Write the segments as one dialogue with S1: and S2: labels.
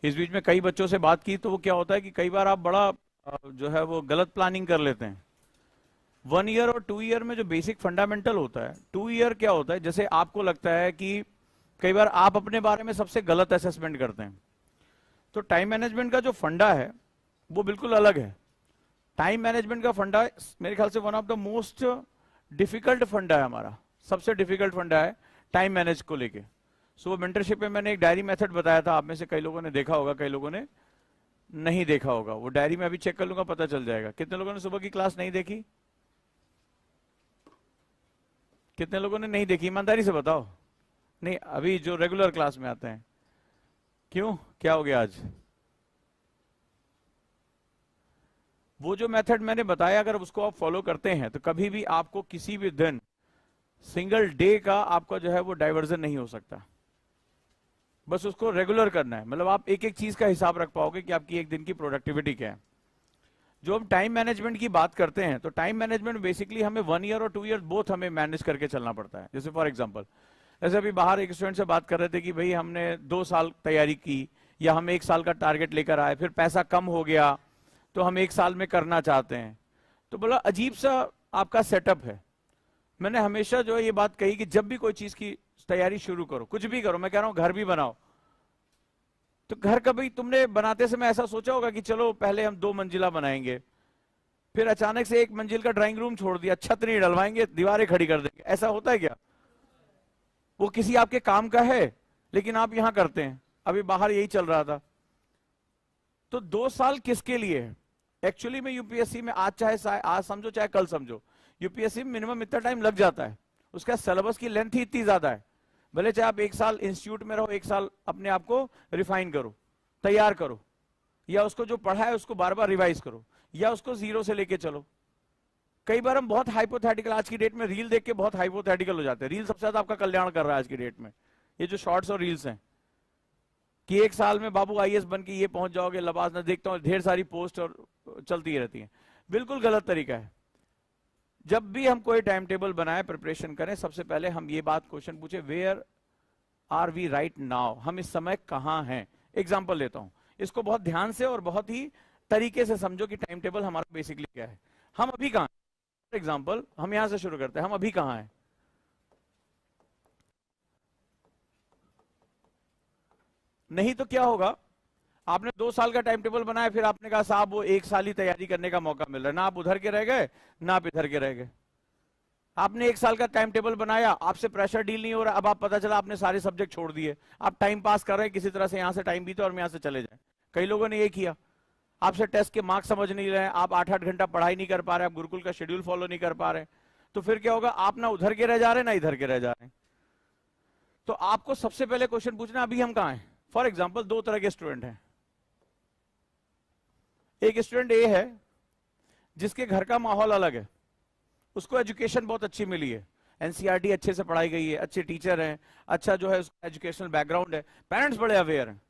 S1: इस बीच में कई बच्चों से बात की तो वो क्या होता है कि कई बार आप बड़ा जो है वो गलत प्लानिंग कर लेते हैं। 1 ईयर और 2 ईयर में जो बेसिक फंडामेंटल होता है, 2 ईयर क्या होता है, जैसे आपको लगता है कि कई बार आप अपने बारे में सबसे गलत असेसमेंट करते हैं, तो टाइम मैनेजमेंट का जो फंडा है वो बिल्कुल अलग है। टाइम मैनेजमेंट का फंडा मेरे ख्याल से one of the most difficult फंडा है, हमारा सबसे डिफिकल्ट फंडा है टाइम मैनेज को लेके। सो मेंटरशिप में मैंने एक डायरी मेथड बताया था, आप में से कई लोगों ने देखा होगा, कई लोगों ने नहीं देखा होगा। वो डायरी में अभी चेक कर लूंगा, पता चल जाएगा। कितने लोगों ने सुबह की क्लास नहीं देखी? कितने लोगों ने नहीं देखी? ईमानदारी से बताओ। नहीं, अभी जो रेगुलर क्लास में आते हैं। क्यों, क्या हो गया आज? वो जो मेथड मैंने बताया, अगर उसको आप फॉलो करते हैं तो कभी भी आपको किसी भी दिन सिंगल डे का आपका जो है वो डाइवर्जन नहीं हो सकता। बस उसको रेगुलर करना है, मतलब आप एक एक चीज का हिसाब रख पाओगे कि आपकी एक दिन की प्रोडक्टिविटी क्या है। जो हम टाइम मैनेजमेंट की बात करते हैं, तो टाइम मैनेजमेंट बेसिकली हमें 1 ईयर और 2 ईयर बोथ हमें मैनेज करके चलना पड़ता है। जैसे फॉर एग्जांपल, जैसे अभी बाहर एक स्टूडेंट से बात कर रहे थे कि भाई हमने 2 साल तैयारी की या हम 1 साल का टारगेट लेकर आए, फिर पैसा कम हो गया तो हम 1 साल में करना चाहते हैं। तो बोला अजीब सा आपका सेटअप है। मैंने हमेशा जो है ये बात कही कि जब भी कोई चीज की तैयारी शुरू करो, कुछ भी करो, मैं कह रहा हूं घर भी बनाओ, तो घर कभी तुमने बनाते समय ऐसा सोचा होगा कि चलो पहले हम 2 मंजिला बनाएंगे, फिर अचानक से 1 मंजिल का ड्राइंग रूम छोड़ दिया, छत नहीं डलवाएंगे, दीवारें खड़ी कर देंगे? ऐसा होता है क्या? वो किसी आपके काम का है लेकिन आप यहां करते हैं। अभी बाहर यही चल रहा था। तो 2 साल किसके लिए है? एक्चुअली में यूपीएससी में आज समझो चाहे कल समझो, यूपीएससी में मिनिमम इतना टाइम लग जाता है। उसका सिलेबस की लेंथ ही इतनी ज्यादा है। भले चाहे आप 1 साल इंस्टीट्यूट में रहो, 1 साल अपने आप को रिफाइन करो, तैयार करो, या उसको जो पढ़ा है उसको बार बार रिवाइज करो, या उसको 0 से लेके चलो। कई बार हम बहुत हाइपोथेटिकल, आज की डेट में रील देख के बहुत हाइपोथेटिकल हो जाते हैं। रील सबसे ज्यादा आपका कल्याण कर रहा है आज की डेट में, ये जो शॉर्ट्स और रील्स हैं, कि 1 साल में बाबू आईएएस बन के ये पहुंच जाओगे, लबास ना देखता हूं ढेर सारी पोस्ट और चलती रहती है। बिल्कुल गलत तरीका है। जब भी हम कोई टाइम टेबल बनाए, प्रिपरेशन करें, सबसे पहले हम ये बात क्वेश्चन पूछे, where are we right now, हम इस समय कहां हैं। एग्जाम्पल लेता हूं, इसको बहुत ध्यान से और बहुत ही तरीके से समझो कि टाइम टेबल हमारा बेसिकली क्या है। हम अभी कहां हैं? फॉर एग्जाम्पल हम यहां से शुरू करते हैं, हम अभी कहां हैं? नहीं तो क्या होगा, आपने 2 साल का टाइम टेबल बनाया, फिर आपने कहा साहब वो 1 साल ही तैयारी करने का मौका मिल रहा है, ना आप उधर के रह गए ना आप इधर के रह गए। आपने 1 साल का टाइम टेबल बनाया, आपसे प्रेशर डील नहीं हो रहा, अब आप पता चला आपने सारे सब्जेक्ट छोड़ दिए, आप टाइम पास कर रहे हैं किसी तरह से, यहां से टाइम बीते और हम यहां से चले जाए। कई लोगों ने ये किया, आपसे टेस्ट के मार्क्स समझ नहीं रहे, आप 8-8 घंटा पढ़ाई नहीं कर पा रहे, आप गुरुकुल का शेड्यूल फॉलो नहीं कर पा रहे, तो फिर क्या होगा, आप ना उधर के रह जा रहे ना इधर के रह जा रहे। तो आपको सबसे पहले क्वेश्चन पूछना अभी हम कहां हैं। फॉर एग्जाम्पल 2 तरह के स्टूडेंट हैं। एक स्टूडेंट ए है जिसके घर का माहौल अलग है, उसको एजुकेशन बहुत अच्छी मिली है, एनसीईआरटी अच्छे से पढ़ाई गई है, अच्छे टीचर हैं, अच्छा जो है उसका एजुकेशनल बैकग्राउंड है, पेरेंट्स बड़े अवेयर हैं।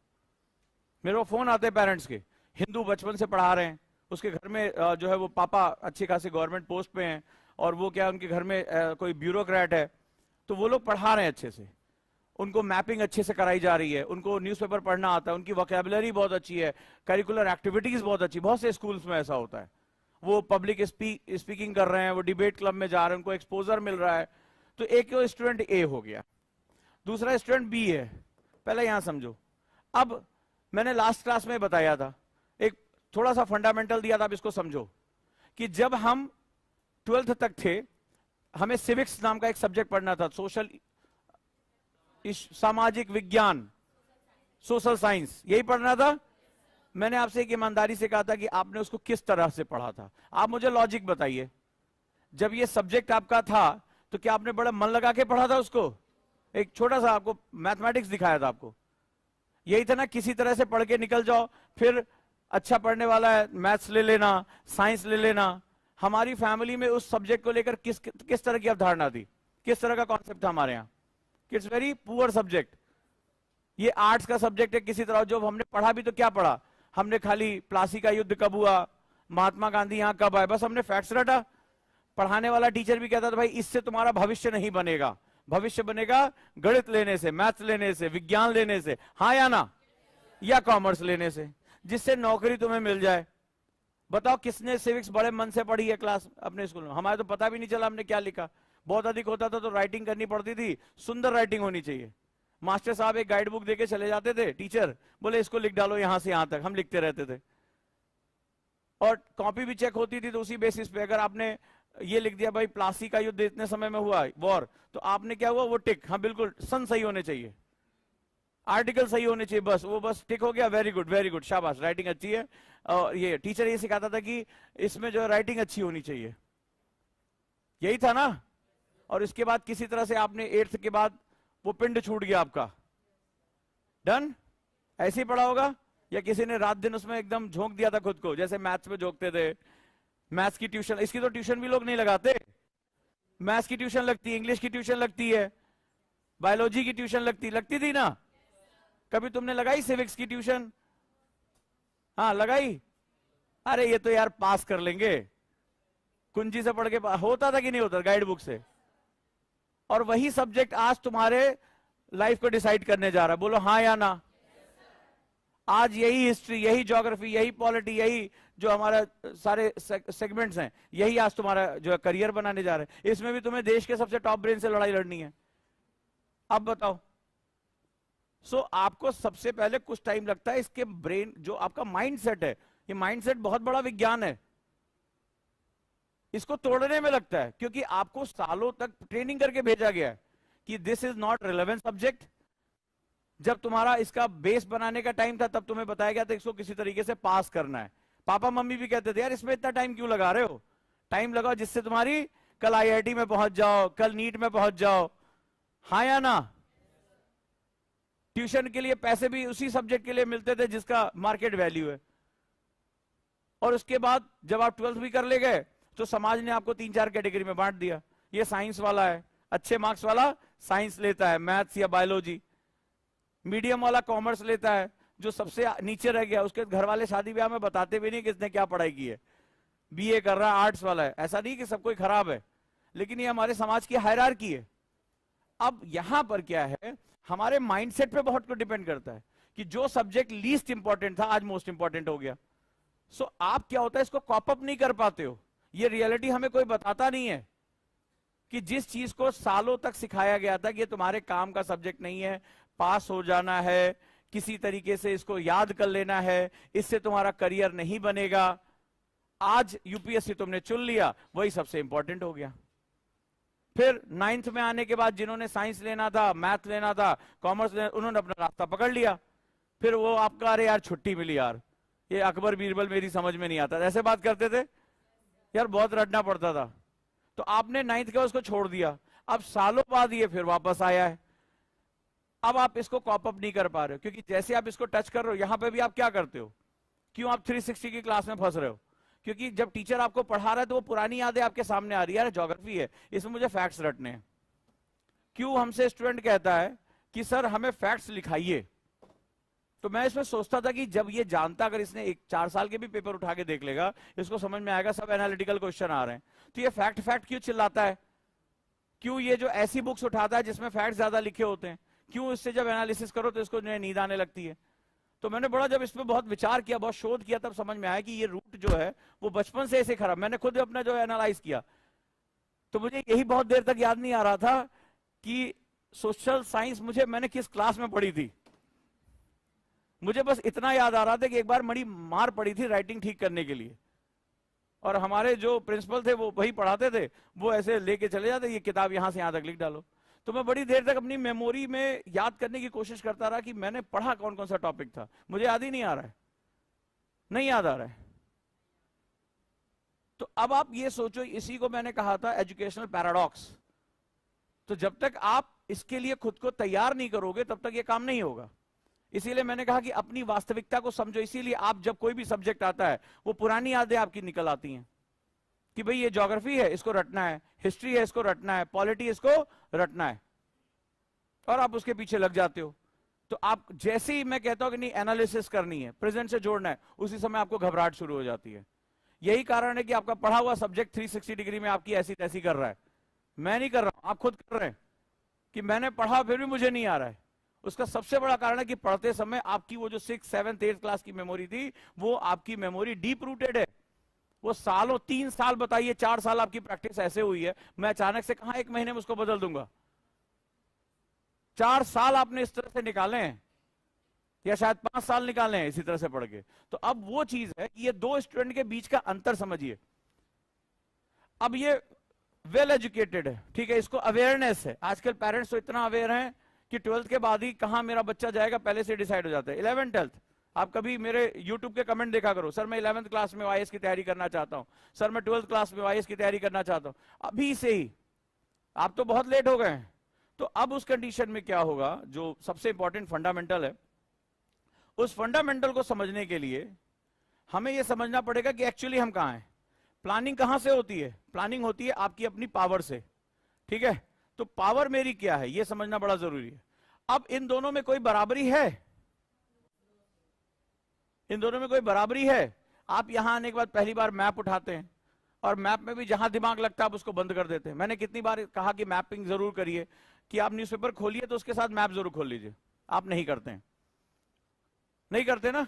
S1: मेरे को फोन आते हैं पेरेंट्स के, हिंदू बचपन से पढ़ा रहे हैं, उसके घर में जो है वो पापा अच्छे खासे गवर्नमेंट पोस्ट पे हैं, और वो क्या उनके घर में कोई ब्यूरोक्रेट है, तो वो लोग पढ़ा रहे हैं अच्छे से, उनको मैपिंग अच्छे से कराई जा रही है, उनको न्यूज़पेपर पढ़ना आता है, उनकी वोकैबुलरी बहुत अच्छी है, करिकुलर एक्टिविटीज बहुत अच्छी। बहुत से स्कूल्स में ऐसा होता है, वो पब्लिक स्पीकिंग कर रहे हैं, वो डिबेट क्लब में जा रहे हैं, उनको एक्सपोजर मिल रहा है। तो एक स्टूडेंट ए हो गया, दूसरा स्टूडेंट बी है। पहले यहां समझो, अब मैंने लास्ट क्लास में बताया था, एक थोड़ा सा फंडामेंटल दिया था, अब इसको समझो कि जब हम 12th तक थे, हमें सिविक्स नाम का एक सब्जेक्ट पढ़ना था, सामाजिक विज्ञान, सोशल साइंस, यही पढ़ना था। मैंने आपसे एक ईमानदारी से कहा था कि आपने उसको किस तरह से पढ़ा था। आप मुझे लॉजिक बताइए, जब ये सब्जेक्ट आपका था तो क्या आपने बड़ा मन लगा के पढ़ा था उसको? एक छोटा सा आपको मैथमेटिक्स दिखाया था आपको, यही था ना, किसी तरह से पढ़ के निकल जाओ, फिर अच्छा पढ़ने वाला है मैथ्स ले लेना, साइंस ले लेना। हमारी फैमिली में उस सब्जेक्ट को लेकर किस तरह की अवधारणा थी, किस तरह का कॉन्सेप्ट था हमारे यहाँ? It's very poor subject. ये आर्ट्स का सब्जेक्ट है किसी तरह। जो हमने पढ़ा भी तो क्या पढ़ा, हमने खाली प्लासी का युद्ध कब हुआ, महात्मा गांधी यहां कब आए, बस हमने फैक्ट्स रटा। पढ़ाने वाला टीचर भी कहता था भाई इससे तुम्हारा भविष्य नहीं बनेगा, भविष्य बनेगा गणित लेने से, मैथ्स लेने से, विज्ञान लेने से, हाँ या ना? या कॉमर्स लेने से, जिससे नौकरी तुम्हें मिल जाए। बताओ किसने सिविक्स बड़े मन से पढ़ी है क्लास अपने स्कूल में? हमारे तो पता भी नहीं चला हमने क्या लिखा। बहुत अधिक होता था तो राइटिंग करनी पड़ती थी, सुंदर राइटिंग होनी चाहिए। मास्टर साहब एक गाइड बुक देके चले जाते थे, टीचर बोले इसको लिख डालो यहां से यहां तक, हम लिखते रहते थे। और कॉपी भी चेक होती थी, तो उसी बेसिस पे अगर आपने ये लिख दिया भाई प्लासी का युद्ध इतने समय में हुआ वॉर, तो आपने क्या हुआ वो टिक, हाँ बिल्कुल सन सही होने चाहिए, आर्टिकल सही होने चाहिए, बस वो बस टिक हो गया, वेरी गुड शाबाश, राइटिंग अच्छी है। और ये टीचर ये सिखाता था कि इसमें जो राइटिंग अच्छी होनी चाहिए, यही था ना। और इसके बाद किसी तरह से आपने 8th के बाद वो पिंड छूट गया आपका, डन, ऐसे ही पढ़ा होगा। या किसी ने रात दिन उसमें एकदम झोंक दिया था खुद को, जैसे मैथ्स में झोंकते थे। मैथ्स की ट्यूशन, इसकी तो ट्यूशन भी लोग नहीं लगाते। मैथ्स की ट्यूशन लगती है, इंग्लिश की ट्यूशन लगती है, बायोलॉजी की ट्यूशन लगती थी ना। कभी तुमने लगाई सिविक्स की ट्यूशन? हाँ लगाई। अरे ये तो यार पास कर लेंगे, कुंजी से पढ़ के होता था कि नहीं होता गाइड बुक से। और वही सब्जेक्ट आज तुम्हारे लाइफ को डिसाइड करने जा रहा है, बोलो हाँ या ना। आज यही हिस्ट्री, यही ज्योग्राफी, यही पॉलिटी, यही जो हमारा सारे सेगमेंट्स हैं, यही आज तुम्हारा जो करियर बनाने जा रहे हैं। इसमें भी तुम्हें देश के सबसे टॉप ब्रेन से लड़ाई लड़नी है। अब बताओ, आपको सबसे पहले कुछ टाइम लगता है इसके ब्रेन, जो आपका माइंडसेट है, ये माइंडसेट बहुत बड़ा विज्ञान है, इसको तोड़ने में लगता है, क्योंकि आपको सालों तक ट्रेनिंग करके भेजा गया है कि this is not relevant subject. जब तुम्हारा इसका बेस बनाने का टाइम था तब तुम्हें बताया गया था इसको किसी तरीके से पास करना है। पापा मम्मी भी कहते थे यार इसमें इतना टाइम क्यों लगा रहे हो, टाइम लगाओ जिससे तुम्हारी कल आईआईटी में पहुंच जाओ, कल नीट में पहुंच जाओ, हाँ या ना। ट्यूशन के लिए पैसे भी उसी सब्जेक्ट के लिए मिलते थे जिसका मार्केट वैल्यू है। और उसके बाद जब आप 12th भी कर ले गए तो समाज ने आपको 3-4 कैटेगरी में बांट दिया। ये साइंस वाला है, अच्छे मार्क्स वाला साइंस लेता है, मैथ्स या बायोलॉजी। मीडियम वाला कॉमर्स लेता है, जो सबसे नीचे रह गया उसके घर वाले शादी ब्याह में बताते भी नहीं कि इसने क्या पढ़ाई की है, बीए कर रहा है, आर्ट्स वाला है। ऐसा नहीं कि सब कोई खराब है, लेकिन ये हमारे समाज की हायरार्की है। अब यहां पर क्या है, हमारे माइंडसेट पे बहुत कुछ डिपेंड करता है कि जो सब्जेक्ट लीस्ट इंपॉर्टेंट था आज मोस्ट इंपॉर्टेंट हो गया। आप क्या होता है इसको कॉप अप नहीं कर पाते हो। ये रियलिटी हमें कोई बताता नहीं है कि जिस चीज को सालों तक सिखाया गया था कि ये तुम्हारे काम का सब्जेक्ट नहीं है, पास हो जाना है, किसी तरीके से इसको याद कर लेना है, इससे तुम्हारा करियर नहीं बनेगा, आज यूपीएससी तुमने चुन लिया, वही सबसे इंपॉर्टेंट हो गया। फिर 9th में आने के बाद जिन्होंने साइंस लेना था, मैथ लेना था, कॉमर्स लेना, उन्होंने अपना रास्ता पकड़ लिया। फिर वो आपका अरे यार छुट्टी मिली यार, ये अकबर बीरबल मेरी समझ में नहीं आता, ऐसे बात करते थे यार, बहुत रटना पड़ता था। तो आपने 9th का उसको छोड़ दिया, अब सालों बाद ये फिर वापस आया है। अब आप इसको कॉप अप नहीं कर पा रहे हो, क्योंकि जैसे आप इसको टच कर रहे हो यहां पे भी आप क्या करते हो, क्यों आप 360 की क्लास में फंस रहे हो? क्योंकि जब टीचर आपको पढ़ा रहा है तो वो पुरानी यादें आपके सामने आ रही है, यार ज्योग्राफी है इसमें मुझे फैक्ट्स रटने हैं। क्यों हमसे स्टूडेंट कहता है कि सर हमें फैक्ट्स लिखाइए, तो मैं इसमें सोचता था कि जब ये जानता, अगर इसने 4 साल के भी पेपर उठा के देख लेगा, इसको समझ में आएगा सब एनालिटिकल क्वेश्चन आ रहे हैं, तो ये फैक्ट क्यों चिल्लाता है? क्यों ये जो ऐसी बुक्स उठाता है जिसमें फैक्ट ज्यादा लिखे होते हैं, क्यों इससे जब एनालिसिस करो तो इसको नींद आने लगती है? तो मैंने बड़ा जब इस पे बहुत विचार किया, बहुत शोध किया, तब समझ में आया कि ये रूट जो है वो बचपन से ऐसे खराब। मैंने खुद अपना जो एनालाइज किया तो मुझे यही बहुत देर तक याद नहीं आ रहा था कि सोशल साइंस मैंने किस क्लास में पढ़ी थी। मुझे बस इतना याद आ रहा था कि एक बार बड़ी मार पड़ी थी राइटिंग ठीक करने के लिए, और हमारे जो प्रिंसिपल थे वो वही पढ़ाते थे, वो ऐसे लेके चले जाते, ये किताब यहां से यहां तक लिख डालो। तो मैं बड़ी देर तक अपनी मेमोरी में याद करने की कोशिश करता रहा कि मैंने पढ़ा कौन कौन सा टॉपिक था, मुझे याद ही नहीं आ रहा है, नहीं याद आ रहा है। तो अब आप ये सोचो, इसी को मैंने कहा था एजुकेशनल पैराडॉक्स। तो जब तक आप इसके लिए खुद को तैयार नहीं करोगे तब तक ये काम नहीं होगा। इसीलिए मैंने कहा कि अपनी वास्तविकता को समझो। इसीलिए आप जब कोई भी सब्जेक्ट आता है वो पुरानी यादें आपकी निकल आती हैं कि भाई ये ज्योग्राफी है इसको रटना है, हिस्ट्री है इसको रटना है, पॉलिटी इसको रटना है, और आप उसके पीछे लग जाते हो। तो आप जैसे ही मैं कहता हूं कि नहीं एनालिसिस करनी है, प्रेजेंट से जोड़ना है, उसी समय आपको घबराहट शुरू हो जाती है। यही कारण है कि आपका पढ़ा हुआ सब्जेक्ट 360 डिग्री में आपकी ऐसी तैसी कर रहा है। मैं नहीं कर रहा हूं, आप खुद कर रहे हैं कि मैंने पढ़ा फिर भी मुझे नहीं आ रहा है, उसका सबसे बड़ा कारण है कि पढ़ते समय आपकी वो जो 6th 7th 8th क्लास की मेमोरी थी, वो आपकी मेमोरी डीप रूटेड है। वो सालों, 3 साल बताइए, 4 साल आपकी प्रैक्टिस ऐसे हुई है, मैं अचानक से कहां 1 महीने में उसको बदल दूंगा। 4 साल आपने इस तरह से निकाले हैं, या शायद 5 साल निकाले हैं इसी तरह से पढ़ के। तो अब वो चीज है कि ये दो स्टूडेंट के बीच का अंतर समझिए। अब ये वेल एजुकेटेड है, ठीक है, इसको अवेयरनेस है। आजकल पेरेंट्स तो इतना अवेयर हैं कि 12th के बाद ही कहां मेरा बच्चा जाएगा पहले से डिसाइड हो जाता है। 11th 12th, आप कभी मेरे YouTube के कमेंट देखा करो, सर मैं 11th क्लास में आईएएस की तैयारी करना चाहता हूं, सर मैं 12th क्लास में आईएएस की तैयारी करना चाहता हूं। अभी से ही आप तो बहुत लेट हो गए हैं। तो अब उस कंडीशन में क्या होगा, जो सबसे इंपॉर्टेंट फंडामेंटल है, उस फंडामेंटल को समझने के लिए हमें यह समझना पड़ेगा कि एक्चुअली हम कहां हैं। प्लानिंग कहां से होती है? प्लानिंग होती है आपकी अपनी पावर से, ठीक है। तो पावर मेरी क्या है, यह समझना बड़ा जरूरी है। अब इन दोनों में कोई बराबरी है? इन दोनों में कोई बराबरी है? आप यहां आने के बाद पहली बार मैप उठाते हैं, और मैप में भी जहां दिमाग लगता है आप उसको बंद कर देते हैं। मैंने कितनी बार कहा कि मैपिंग जरूर करिए, कि आप न्यूज़पेपर खोलिए तो उसके साथ मैप जरूर खोल लीजिए। आप नहीं करते हैं, नहीं करते ना,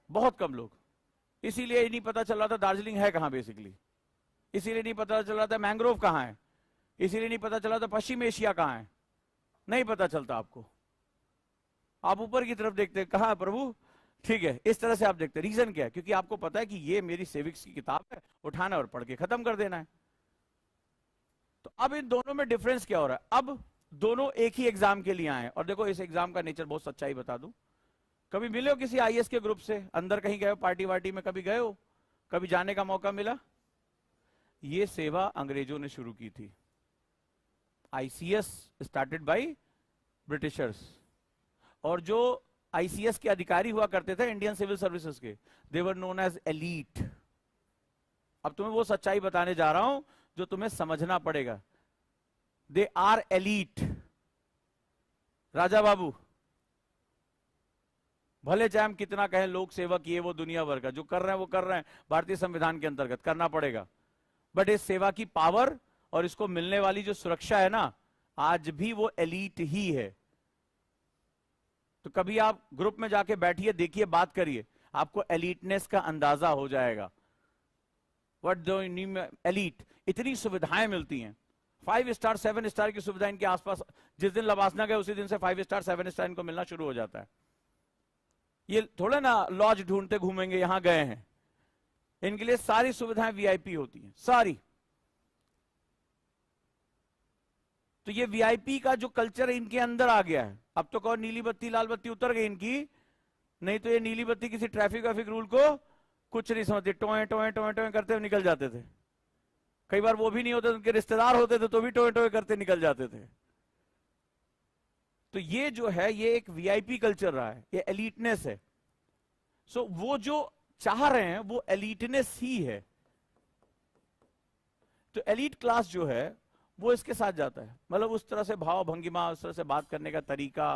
S1: बहुत कम लोग। इसीलिए नहीं पता चल रहा था दार्जिलिंग है कहां बेसिकली, इसीलिए नहीं पता चल रहा था मैंग्रोव कहां है, इसीलिए नहीं पता चला था पश्चिम एशिया कहां है, नहीं पता चलता आपको। आप ऊपर की तरफ देखते हैं, कहां है प्रभु, ठीक है, इस तरह से आप देखते हैं। रीजन क्या है? क्योंकि आपको पता है कि ये मेरी सिविक्स की किताब है, उठाना और पढ़ के खत्म कर देना है। तो अब इन दोनों में डिफरेंस क्या हो रहा है? अब दोनों एक ही एग्जाम के लिए आए हैं। और देखो इस एग्जाम का नेचर बहुत सच्चाई बता दूं, कभी मिले हो किसी आईएएस के ग्रुप से, अंदर कहीं गए हो, पार्टी वार्टी में कभी गए हो, कभी जाने का मौका मिला? ये सेवा अंग्रेजों ने शुरू की थी। आईसीएस स्टार्टेड बाय ब्रिटिशर्स, और जो आईसीएस के अधिकारी हुआ करते थे इंडियन सिविल सर्विसेज के, दे वर नोन एज एलीट। अब तुम्हें वो सच्चाई बताने जा रहा हूं जो तुम्हें समझना पड़ेगा। They are elite. Raja Babu, भले चाहे हम कितना कहें लोक सेवा किए, वो दुनिया भर का जो कर रहे हैं वो कर रहे हैं, भारतीय संविधान के अंतर्गत करना पड़ेगा। बट इस सेवा की पावर और इसको मिलने वाली जो सुरक्षा है ना, आज भी वो एलीट ही है। तो कभी आप ग्रुप में जाके बैठिए, देखिए, बात करिए, आपको एलीटनेस का अंदाजा हो जाएगा। What do you mean elite? इतनी सुविधाएं मिलती हैं, 5 स्टार 7 स्टार की सुविधा इनके आसपास। जिस दिन लवासना गए उसी दिन से 5 स्टार 7 स्टार इनको मिलना शुरू हो जाता है। ये थोड़ा ना लॉज ढूंढते घूमेंगे, यहां गए हैं, इनके लिए सारी सुविधाएं वीआईपी होती हैं, सारी। तो ये वीआईपी का जो कल्चर इनके अंदर आ गया है। अब तो कौन नीली बत्ती लाल बत्ती उतर गई इनकी, नहीं तो ये नीली बत्ती किसी ट्रैफिक वैफिक रूल को कुछ नहीं समझते, टोए टोए टोए टोए करते हुए निकल जाते थे। कई बार वो भी नहीं होते, उनके रिश्तेदार होते थे तो भी टोए टोए करते निकल जाते थे। तो ये जो है ये एक वीआईपी कल्चर रहा है, ये एलीटनेस है। सो वो जो चाह रहे हैं वो एलीटनेस ही है। तो एलीट क्लास जो है वो इसके साथ जाता है, मतलब उस तरह से भाव भंगिमा, उस तरह से बात करने का तरीका,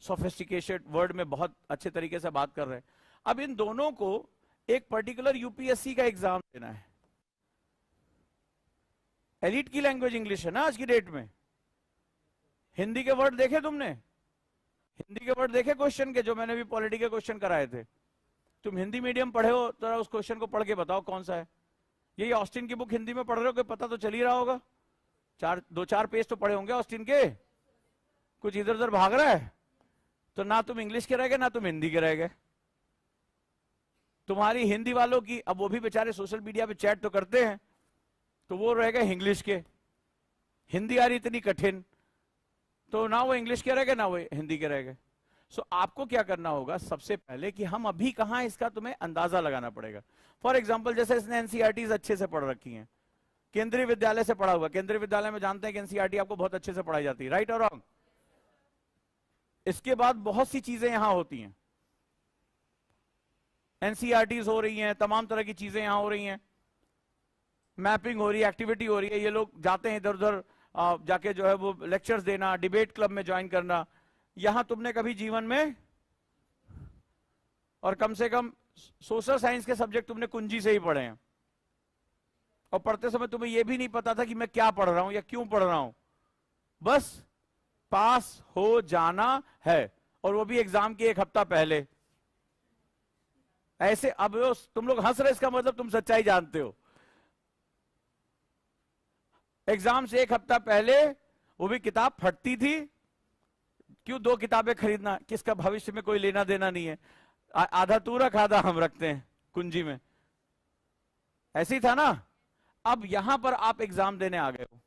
S1: सोफिस्टिकेटेड वर्ड में बहुत अच्छे तरीके से बात कर रहे हैं। अब इन दोनों को एक पर्टिकुलर यूपीएससी का एग्जाम देना है। एलीट की लैंग्वेज इंग्लिश है ना आज की डेट में। हिंदी के वर्ड देखे तुमने? हिंदी के वर्ड देखे क्वेश्चन के, जो मैंने भी पॉलिटी के क्वेश्चन कराए थे? तुम हिंदी मीडियम पढ़े हो तो उस क्वेश्चन को पढ़ के बताओ कौन सा है। यही ऑस्टिन की बुक हिंदी में पढ़ रहे हो कि पता तो चल ही रहा होगा, 2-4 पेज तो पढ़े होंगे ऑस्टिन के। कुछ इधर उधर भाग रहा है तो ना तुम इंग्लिश के रह गए ना तुम हिंदी के रह गए। तुम्हारी हिंदी वालों की, अब वो भी बेचारे सोशल मीडिया पे चैट तो करते हैं, तो वो रह गए इंग्लिश के। हिंदी आ रही इतनी कठिन, तो ना वो इंग्लिश के रह गए ना वो हिंदी के रह गए। सो आपको क्या करना होगा सबसे पहले कि हम अभी कहां, इसका तुम्हें अंदाजा लगाना पड़ेगा। फॉर एग्जाम्पल जैसे इसने एनसीईआरटी अच्छे से पढ़ रखी हैं, केंद्रीय विद्यालय से पढ़ा हुआ। केंद्रीय विद्यालय में जानते हैं कि एनसीईआरटी आपको बहुत अच्छे से पढ़ाई जाती है, राइट और रॉन्ग? इसके बाद बहुत सी चीजें यहां होती हैं, एनसीईआरटीज हो रही हैं, तमाम तरह की चीजें यहां हो रही हैं, मैपिंग हो रही है, एक्टिविटी हो रही है। ये लोग जाते हैं इधर उधर जाके जो है वो लेक्चर्स देना, डिबेट क्लब में ज्वाइन करना। यहां तुमने कभी जीवन में, और कम से कम सोशल साइंस के सब्जेक्ट तुमने कुंजी से ही पढ़े हैं, और पढ़ते समय तुम्हें यह भी नहीं पता था कि मैं क्या पढ़ रहा हूं या क्यों पढ़ रहा हूं, बस पास हो जाना है, और वो भी एग्जाम के एक हफ्ता पहले। ऐसे अब तुम लोग हंस रहे, इसका मतलब तुम सच्चाई जानते हो। एग्जाम से एक हफ्ता पहले वो भी किताब फटती थी। क्यों 2 किताबें खरीदना, किसका भविष्य में कोई लेना देना नहीं है। आधा तू रख, आधा हम रखते हैं कुंजी में, ऐसे ही था ना। अब यहां पर आप एग्जाम देने आ गए हो,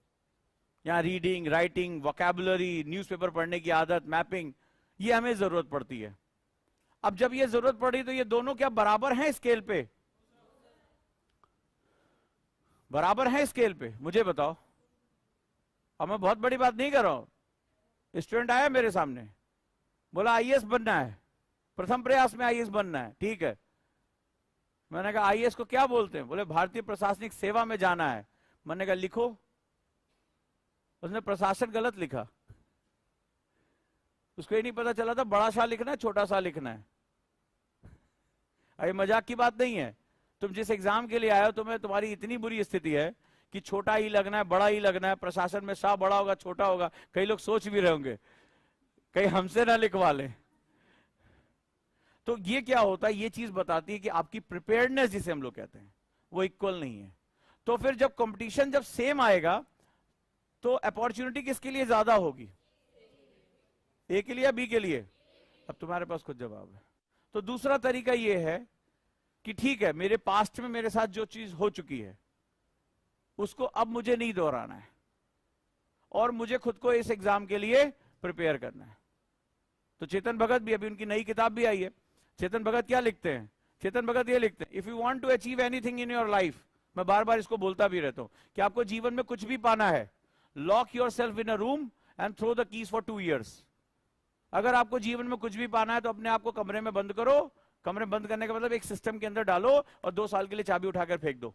S1: यहां रीडिंग, राइटिंग, वोकैबुलरी, न्यूज़पेपर पढ़ने की आदत, मैपिंग, ये हमें जरूरत पड़ती है। अब जब ये जरूरत पड़ी तो ये दोनों क्या बराबर हैं स्केल पे? बराबर हैं स्केल पे? मुझे बताओ। अब मैं बहुत बड़ी बात नहीं कर रहा हूं। स्टूडेंट आया मेरे सामने, बोला आईएएस बनना है, प्रथम प्रयास में आईएएस बनना है, ठीक है। मैंने कहा आईएएस को क्या बोलते हैं? बोले भारतीय प्रशासनिक सेवा में जाना है। मैंने कहा लिखो। उसने प्रशासन गलत लिखा। उसको ये नहीं पता चला था बड़ा सा लिखना है, छोटा सा लिखना है। अरे मजाक की बात नहीं है। तुम जिस एग्जाम के लिए आए हो, तुम्हें तुम्हारी इतनी बुरी स्थिति है कि छोटा ही लगना है, बड़ा ही लगना है। प्रशासन में सा बड़ा होगा, छोटा होगा। कई लोग सोच भी रहे होंगे कहीं हमसे ना लिखवा ले। तो ये क्या होता है? ये चीज बताती है कि आपकी प्रिपेयर्डनेस, जिसे हम लोग कहते हैं, वो इक्वल नहीं है। तो फिर जब कंपटीशन जब सेम आएगा तो अपॉर्चुनिटी किसके लिए ज्यादा होगी? ए के लिए या बी के लिए? अब तुम्हारे पास खुद जवाब है। तो दूसरा तरीका यह है कि ठीक है, मेरे पास्ट में मेरे साथ जो चीज हो चुकी है उसको अब मुझे नहीं दोहराना है, और मुझे खुद को इस एग्जाम के लिए प्रिपेयर करना है। तो चेतन भगत भी, अभी उनकी नई किताब भी आई है। चेतन भगत क्या लिखते हैं? चेतन भगत ये लिखते हैं, if you want to achieve anything in your life, मैं बार बार इसको बोलता भी रहता हूं कि आपको जीवन में कुछ भी पाना है, lock yourself in a room and throw the keys for 2 years। अगर आपको जीवन में कुछ भी पाना है तो अपने आप को कमरे में बंद करो। कमरे में बंद करने का मतलब एक सिस्टम के अंदर डालो और 2 साल के लिए चाबी उठाकर फेंक दो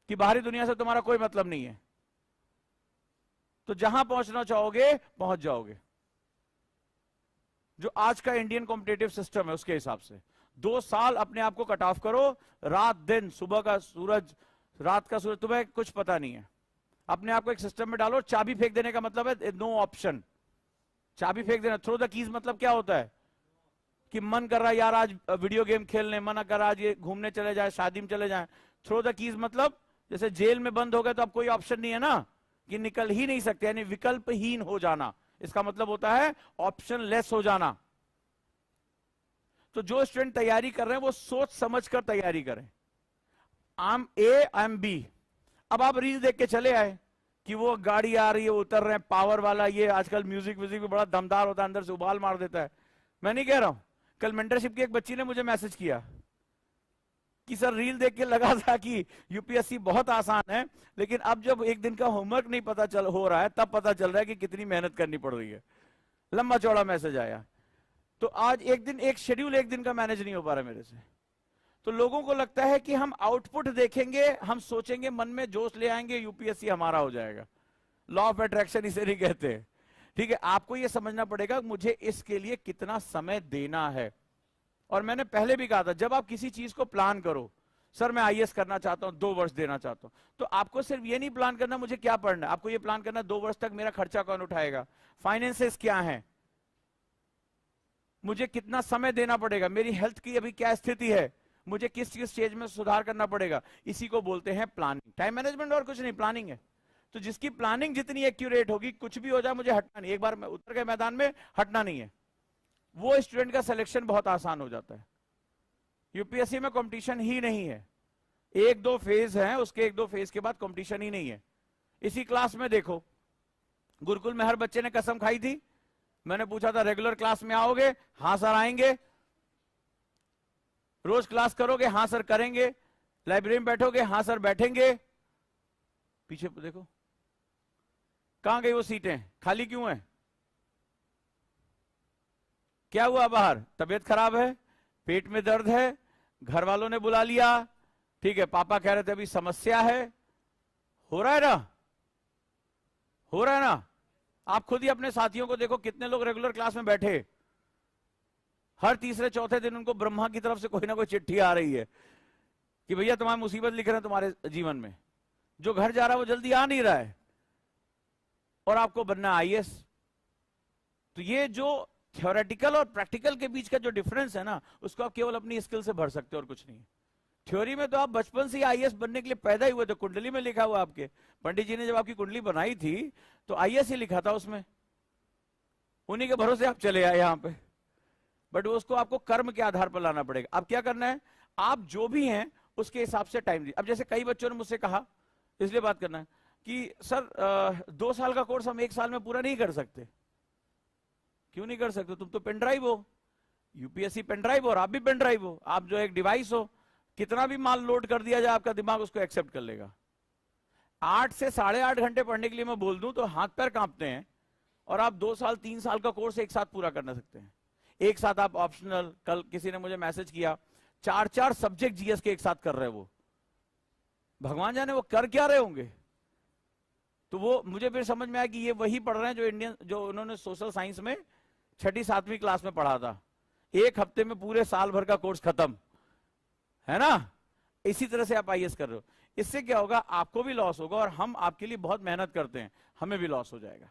S1: कि बाहरी दुनिया से तुम्हारा कोई मतलब नहीं है। तो जहां पहुंचना चाहोगे पहुंच जाओगे। जो आज का इंडियन कॉम्पिटेटिव सिस्टम है उसके हिसाब से 2 साल अपने आप को कट ऑफ करो। रात दिन, सुबह का सूरज, रात का सूरज, तुम्हें कुछ पता नहीं है। अपने आप को एक सिस्टम में डालो। चाबी फेंक देने का मतलब है नो ऑप्शन। चाबी फेंक देना। थ्रो द कीज मतलब क्या होता है कि मन कर रहा है यार आज वीडियो गेम खेलने, मन कर रहा है आज ये घूमने चले जाए, शादी में चले जाए। थ्रो द कीज मतलब जैसे जेल में बंद हो गए तो अब कोई ऑप्शन नहीं है ना, कि निकल ही नहीं सकते, यानी विकल्पहीन हो जाना। इसका मतलब होता है ऑप्शन लेस हो जाना। तो जो स्टूडेंट तैयारी कर रहे हैं वो सोच समझ कर तैयारी करें। I am A, I am B. अब आप रील देख के चले आए कि वो गाड़ी आ रही है, उतर रहे हैं, पावर वाला, ये आजकल म्यूजिक व्यूजिक भी बड़ा दमदार होता है, अंदर से उबाल मार देता है। मैं नहीं कह रहा हूं। कल मेंटरशिप की एक बच्ची ने मुझे मैसेज किया कि सर रील देख के लगा था कि यूपीएससी बहुत आसान है, लेकिन अब जब एक दिन का होमवर्क नहीं पता चल हो रहा है तब पता चल रहा है कि कितनी मेहनत करनी पड़ रही है। लंबा चौड़ा मैसेज आया। तो आज एक दिन, एक शेड्यूल एक दिन का मैनेज नहीं हो पा रहा मेरे से। तो लोगों को लगता है कि हम आउटपुट देखेंगे, हम सोचेंगे, मन में जोश ले आएंगे, यूपीएससी हमारा हो जाएगा। लॉ ऑफ अट्रैक्शन इसे नहीं कहते। ठीक है, आपको यह समझना पड़ेगा मुझे इसके लिए कितना समय देना है। और मैंने पहले भी कहा था, जब आप किसी चीज को प्लान करो, सर मैं आईएएस करना चाहता हूं, 2 वर्ष देना चाहता हूं, तो आपको सिर्फ ये नहीं प्लान करना मुझे क्या पढ़ना है, आपको ये प्लान करना 2 वर्ष तक मेरा खर्चा कौन उठाएगा, फाइनेंसेस क्या है, मुझे कितना समय देना पड़ेगा, मेरी हेल्थ की अभी क्या स्थिति है, मुझे किस किस स्टेज में सुधार करना पड़ेगा। इसी को बोलते हैं प्लानिंग। टाइम मैनेजमेंट और कुछ नहीं, प्लानिंग है। तो जिसकी प्लानिंग जितनी एक्यूरेट होगी, कुछ भी हो जाए मुझे हटना नहीं, एक बार मैं उतर गए मैदान में हटना नहीं है, वो स्टूडेंट का सिलेक्शन बहुत आसान हो जाता है। यूपीएससी में कंपटीशन ही नहीं है। 1-2 फेज हैं, उसके 1-2 फेज के बाद कंपटीशन ही नहीं है। इसी क्लास में देखो, गुरुकुल में हर बच्चे ने कसम खाई थी। मैंने पूछा था रेगुलर क्लास में आओगे? हां सर आएंगे। रोज क्लास करोगे? हां सर करेंगे। लाइब्रेरी में बैठोगे? हां सर बैठेंगे। पीछे देखो कहां गई वो सीटें, खाली क्यों है? क्या हुआ बाहर? तबीयत खराब है, पेट में दर्द है, घर वालों ने बुला लिया, ठीक है, पापा कह रहे थे अभी समस्या है। हो रहा है ना, हो रहा है ना। आप खुद ही अपने साथियों को देखो, कितने लोग रेगुलर क्लास में बैठे, हर तीसरे चौथे दिन उनको ब्रह्मा की तरफ से कोई ना कोई चिट्ठी आ रही है कि भैया तुम्हारी मुसीबत लिख रहे हैं तुम्हारे जीवन में। जो घर जा रहा है वो जल्दी आ नहीं रहा है, और आपको बनना आईएएस, तो ये जो थ्योरेटिकल और प्रैक्टिकल के बीच का जो डिफरेंस है ना, उसको आप केवल अपनी स्किल से भर सकते हो और कुछ नहीं। थ्योरी में तो आप बचपन से ही आईएएस बनने के लिए पैदा ही हुए थे, कुंडली में लिखा हुआ आपके पंडित जी ने जब आपकी कुंडली बनाई थी तो आईएएस ही लिखा था उसमें, उन्हीं के भरोसे आप चले आए यहां पे। बट उसको आपको कर्म के आधार पर लाना पड़ेगा। अब क्या करना है, आप जो भी हैं उसके हिसाब से टाइम दीजिए। अब जैसे कई बच्चों ने मुझसे कहा, इसलिए बात करना है कि सर 2 साल का कोर्स हम 1 साल में पूरा नहीं कर सकते। क्यों नहीं कर सकते? तुम तो पेन ड्राइव हो, यूपीएससी पेन ड्राइव हो और आप भी पेन ड्राइव हो, आप जो एक डिवाइस हो, कितना भी माल लोड कर दिया जाए आपका दिमाग उसको एक्सेप्ट कर लेगा। 8 से 8.5 घंटे पढ़ने के लिए मैं बोल दूं तो हाथ पैर कांपते हैं, और आप 2 साल 3 साल का कोर्स एक साथ पूरा करना सकते हैं। एक साथ आप ऑप्शनल, कल किसी ने मुझे मैसेज किया 4 सब्जेक्ट जीएस के एक साथ कर रहे हैं, वो भगवान जाने वो कर क्या रहे होंगे। तो वो मुझे फिर समझ में आया कि ये वही पढ़ रहे हैं जो उन्होंने सोशल साइंस में 6ठी 7वीं क्लास में पढ़ा था। 1 हफ्ते में पूरे साल भर का कोर्स खत्म, है ना। इसी तरह से आप आईएएस कर रहे हो। इससे क्या होगा, आपको भी लॉस होगा और हम आपके लिए बहुत मेहनत करते हैं, हमें भी लॉस हो जाएगा।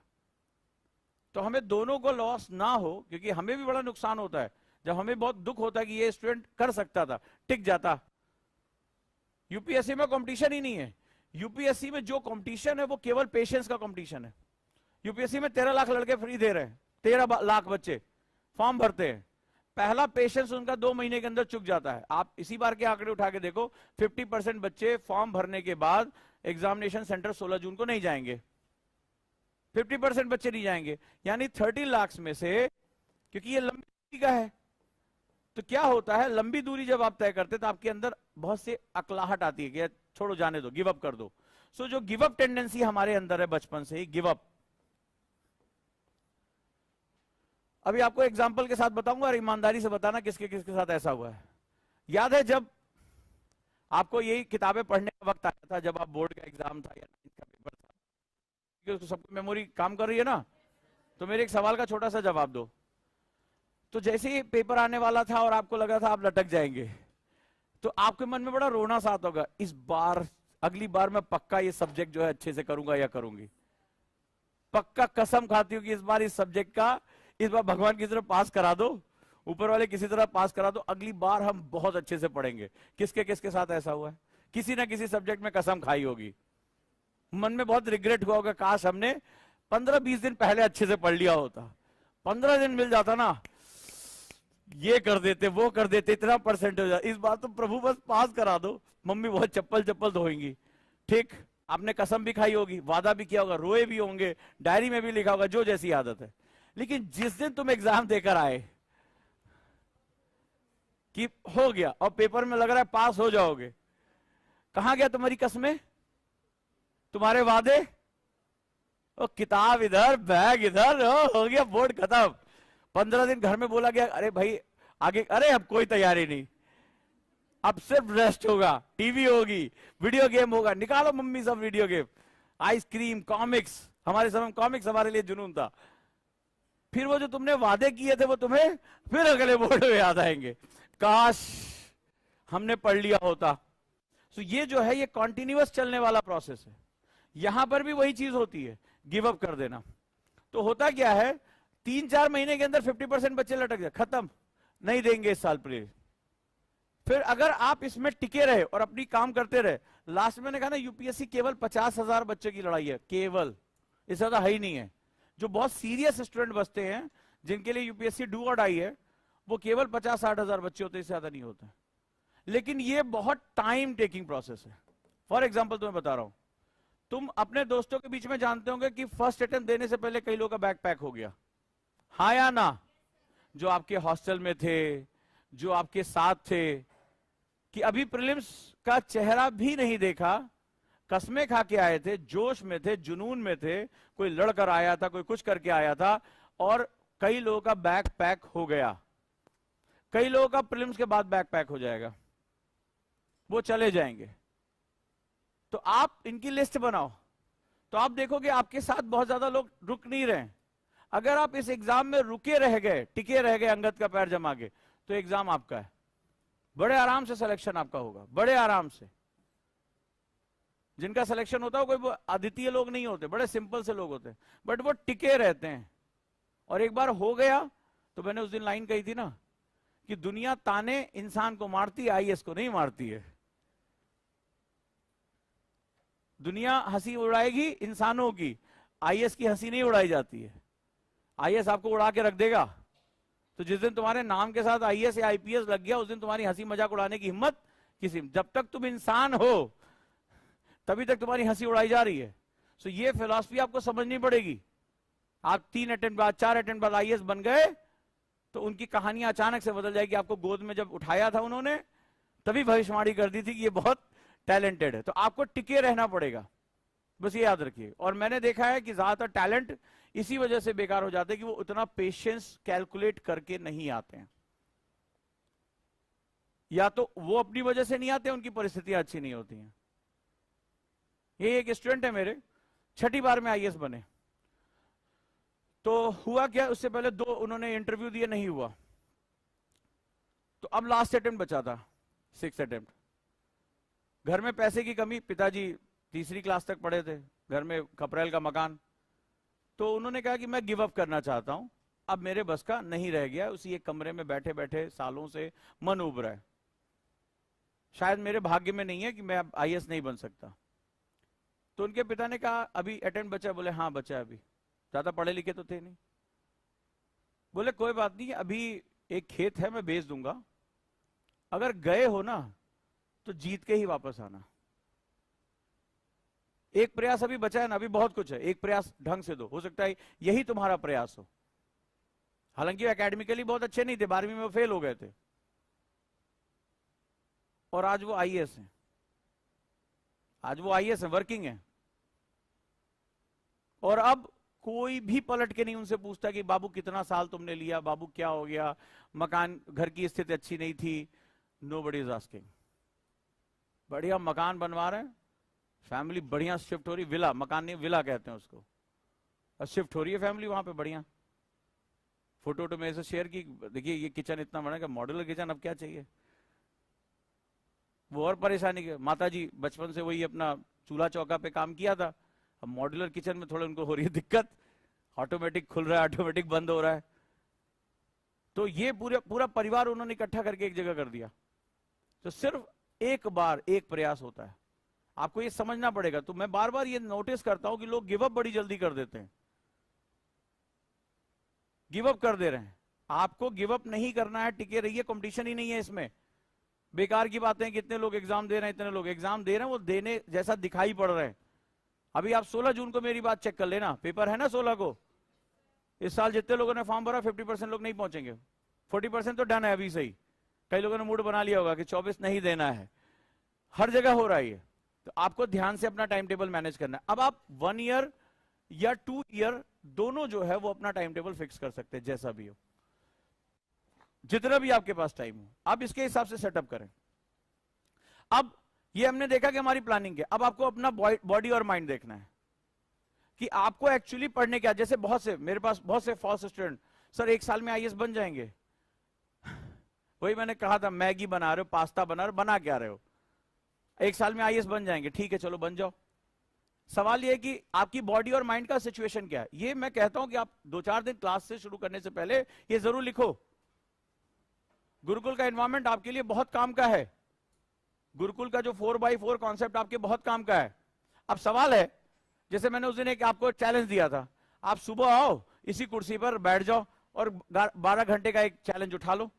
S1: तो हमें दोनों को लॉस ना हो, क्योंकि हमें भी बड़ा नुकसान होता है जब हमें बहुत दुख होता है कि ये स्टूडेंट कर सकता था, टिक जाता। यूपीएससी में कंपटीशन ही नहीं है। यूपीएससी में जो कंपटीशन है वो केवल पेशेंस का कंपटीशन है। यूपीएससी में 13 लाख लड़के फ्री दे रहे हैं, 13 लाख बच्चे फॉर्म भरते हैं। पहला पेशेंस उनका 2 महीने के अंदर चुक जाता है। आप इसी बार के आंकड़े उठा के देखो, 50% बच्चे फॉर्म भरने के बाद एग्जामिनेशन सेंटर 16 जून को नहीं जाएंगे। 50% बच्चे नहीं जाएंगे, यानी 30 लाख में से, क्योंकि ये लंबी दूरी का है, तो क्या होता है, लंबी दूरी जब आप तय करते तो आपके अंदर बहुत से अकलाहट आती है कि छोड़ो जाने दो, गिव अप कर दो। सो जो गिव अप टेंडेंसी हमारे अंदर है बचपन से ही, गिव अप। अभी आपको एग्जांपल के साथ बताऊंगा और ईमानदारी से बताना किसके किसके साथ ऐसा हुआ है। याद है जब आपको यही किताबें पढ़ने का वक्त आया था, जब आप बोर्ड का एग्जाम था या 9th का पेपर था, क्योंकि सबको मेमोरी काम कर रही है ना, तो मेरे एक सवाल का छोटा सा जवाब दो। तो जैसे ही पेपर आने वाला था और आपको लगा था आप लटक जाएंगे, तो आपके मन में बड़ा रोना सा आता होगा, इस बार अगली बार मैं पक्का ये सब्जेक्ट जो है अच्छे से करूंगा या करूंगी। पक्का कसम खाती हूँ कि इस बार इस सब्जेक्ट का, इस बार भगवान की तरफ पास करा दो, ऊपर वाले किसी तरह पास करा दो, अगली बार हम बहुत अच्छे से पढ़ेंगे। किसके किसके साथ ऐसा हुआ है? किसी ना किसी सब्जेक्ट में कसम खाई होगी, मन में बहुत रिग्रेट हुआ होगा, काश हमने 15-20 दिन पहले अच्छे से पढ़ लिया होता, 15 दिन मिल जाता ना, ये कर देते वो कर देते, इतना परसेंट हो जाता। इस बार तो प्रभु बस पास करा दो, मम्मी बहुत चप्पल चप्पल धोएंगी। ठीक, आपने कसम भी खाई होगी, वादा भी किया होगा, रोए भी होंगे, डायरी में भी लिखा होगा, जो जैसी आदत है। लेकिन जिस दिन तुम एग्जाम देकर आए कि हो गया और पेपर में लग रहा है पास हो जाओगे, कहां गया तुम्हारी कसमें, तुम्हारे वादे? ओ किताब इधर, बैग इधर, हो गया बोर्ड खत्म। 15 दिन घर में बोला गया, अरे भाई आगे, अरे अब कोई तैयारी नहीं, अब सिर्फ रेस्ट होगा, टीवी होगी, वीडियो गेम होगा, निकालो मम्मी सब वीडियो गेम, आइसक्रीम, कॉमिक्स। हमारे समय कॉमिक्स हमारे लिए जुनून था। फिर वो जो तुमने वादे किए थे वो तुम्हें फिर अगले बोर्ड में याद आएंगे, काश हमने पढ़ लिया होता। तो ये जो है ये कॉन्टिन्यूअस चलने वाला प्रोसेस है। यहां पर भी वही चीज होती है, गिव अप कर देना। तो होता क्या है, 3-4 महीने के अंदर 50% बच्चे लटक जाए, खत्म, नहीं देंगे इस साल प्ले। फिर अगर आप इसमें टिके रहे और अपनी काम करते रहे, लास्ट में मैंने कहा ना यूपीएससी केवल 50,000 बच्चे की लड़ाई है, केवल, इससे ज्यादा है ही नहीं है। जो बहुत सीरियस स्टूडेंट बचते हैं जिनके लिए यूपीएससी डू और डाई है, वो केवल 50-60 हजार बच्चे होते हैं, इससे ज्यादा नहीं होते। लेकिन ये बहुत टाइम टेकिंग प्रोसेस है। फॉर एग्जाम्पल तुम्हें बता रहा हूं, तुम अपने दोस्तों के बीच में जानते होंगे कि फर्स्ट अटेम्प्ट देने से पहले कई लोगों का बैक पैक हो गया, हाँ या ना? जो आपके हॉस्टल में थे, जो आपके साथ थे, कि अभी प्रीलिम्स का चेहरा भी नहीं देखा, कसमें खा के आए थे, जोश में थे, जुनून में थे, कोई लड़कर आया था, कोई कुछ करके आया था, और कई लोगों का बैक पैक हो गया। कई लोगों का प्रीलिम्स के बाद बैक पैक हो जाएगा, वो चले जाएंगे। तो आप इनकी लिस्ट बनाओ, तो आप देखोगे आपके साथ बहुत ज्यादा लोग रुक नहीं रहे। अगर आप इस एग्जाम में रुके रह गए, टिके रह गए, अंगद का पैर जमा के, तो एग्जाम आपका है, बड़े आराम से सिलेक्शन आपका होगा, बड़े आराम से। जिनका सिलेक्शन होता है कोई अद्वितीय लोग नहीं होते, बड़े सिंपल से लोग होते हैं, बट वो टिके रहते हैं और एक बार हो गया तो मैंने उस दिन लाइन कही थी ना कि दुनिया ताने इंसान को मारती है, आईएएस को नहीं मारती है। दुनिया हंसी उड़ाएगी इंसानों की, आईएएस की हंसी नहीं उड़ाई जाती है। आईएएस आपको उड़ा के रख देगा। तो जिस दिन तुम्हारे नाम के साथ आईएएस या आईपीएस लग गया, उस दिन तुम्हारी हंसी मजाक उड़ाने की हिम्मत किसी, जब तक तुम इंसान हो तभी तक तुम्हारी हंसी उड़ाई जा रही है। सो ये फिलॉसफी आपको समझनी पड़ेगी। आप 3 अटेम्प्ट बाद 4 अटेम्प्ट बाद आईएएस बन गए तो उनकी कहानियां अचानक से बदल जाएगी। आपको गोद में जब उठाया था उन्होंने, तभी भविष्यवाणी कर दी थी कि ये बहुत टैलेंटेड है। तो आपको टिके रहना पड़ेगा, बस ये याद रखिए। और मैंने देखा है कि ज्यादातर टैलेंट इसी वजह से बेकार हो जाते हैं कि वो उतना पेशेंस कैलकुलेट करके नहीं आते हैं, या तो वो अपनी वजह से नहीं आते, उनकी परिस्थितियां अच्छी नहीं होती हैं। ये एक स्टूडेंट है मेरे, 6ठी बार में आईएएस बने। तो हुआ क्या, उससे पहले 2 उन्होंने इंटरव्यू दिए, नहीं हुआ। तो अब लास्ट अटेम्प्ट बचा था, 6th अटेम्प्ट। घर में पैसे की कमी, पिताजी 3री क्लास तक पढ़े थे, घर में खपरेल का मकान। तो उन्होंने कहा कि मैं गिव अप करना चाहता हूं, अब मेरे बस का नहीं रह गया। उसी एक कमरे में बैठे बैठे सालों से मन उब रहा है, शायद मेरे भाग्य में नहीं है कि मैं अब आईएएस नहीं बन सकता। तो उनके पिता ने कहा अभी अटेम्प्ट बचा है? बोले हाँ बचा है, अभी ज्यादा पढ़े लिखे तो थे नहीं। बोले कोई बात नहीं, अभी एक खेत है मैं बेच दूंगा, अगर गए हो ना तो जीत के ही वापस आना। एक प्रयास अभी बचा है ना, अभी बहुत कुछ है, एक प्रयास ढंग से दो, हो सकता है यही तुम्हारा प्रयास हो। हालांकि एकेडमिकली बहुत अच्छे नहीं थे, 12वीं में वो फेल हो गए थे, और आज वो आईएएस हैं। आज वो आईएएस है, वर्किंग है। और अब कोई भी पलट के नहीं उनसे पूछता कि बाबू कितना साल तुमने लिया, बाबू क्या हो गया, मकान, घर की स्थिति अच्छी नहीं थी। Nobody is asking. बढ़िया मकान बनवा रहे हैं, फैमिली बढ़िया शिफ्ट हो रही, विला, मकान नहीं विला कहते हैं उसको, और शिफ्ट हो रही है फैमिली वहां पे बढ़िया। फोटो तो मेरे से शेयर की, देखिए ये किचन इतना बड़ा है, मॉड्यूलर किचन, अब क्या चाहिए। वो और परेशानी के, माता जी बचपन से वही अपना चूल्हा चौका पे काम किया था, अब मॉड्यूलर किचन में थोड़ा उनको हो रही है दिक्कत, ऑटोमेटिक खुल रहा है, ऑटोमेटिक बंद हो रहा है। तो ये पूरा परिवार उन्होंने इकट्ठा करके एक जगह कर दिया। तो सिर्फ एक बार एक प्रयास होता है, आपको ये समझना पड़ेगा। तो मैं बार बार ये नोटिस करता हूं कि लोग गिव अप बड़ी जल्दी कर देते हैं, गिव अप कर दे रहे हैं। आपको गिव अप नहीं करना है, टिके रहिए, कंपटीशन ही नहीं है इसमें। बेकार की बातें हैं, कितने लोग एग्जाम दे रहे हैं, इतने लोग एग्जाम दे रहे हैं, वो देने जैसा दिखाई पड़ रहे हैं। अभी आप 16 जून को मेरी बात चेक कर लेना, पेपर है ना 16 को। इस साल जितने लोगों ने फॉर्म भरा 50% लोग नहीं पहुंचेंगे, 40% तो डन है अभी से ही। कई लोगों ने मूड बना लिया होगा कि 24 नहीं देना है, हर जगह हो रहा है ये। तो आपको ध्यान से अपना टाइम टेबल मैनेज करना है। अब आप 1 ईयर या 2 ईयर दोनों जो है वो अपना टाइम टेबल फिक्स कर सकते हैं, जैसा भी हो, जितना भी आपके पास टाइम हो, आप इसके हिसाब से सेटअप करें। अब ये हमने देखा कि हमारी प्लानिंग है। अब आपको अपना बॉडी और माइंड देखना है कि आपको एक्चुअली पढ़ने क्या। जैसे बहुत से मेरे पास बहुत से फॉल्स स्टूडेंट, सर 1 साल में आईएएस बन जाएंगे। वही मैंने कहा था, मैगी बना रहे हो, पास्ता बना रहे हो, बना क्या रहे हो, 1 साल में आईएएस बन जाएंगे, ठीक है चलो बन जाओ। सवाल यह है कि आपकी बॉडी और माइंड का सिचुएशन क्या है। ये मैं कहता हूं कि आप 2-4 दिन क्लास से शुरू करने से पहले ये जरूर लिखो। गुरुकुल का एनवायरमेंट आपके लिए बहुत काम का है, गुरुकुल का जो 4x4 कॉन्सेप्ट आपके बहुत काम का है। अब सवाल है, जैसे मैंने उस दिन एक आपको चैलेंज दिया था, आप सुबह आओ, इसी कुर्सी पर बैठ जाओ और 12 घंटे का एक चैलेंज उठा लो,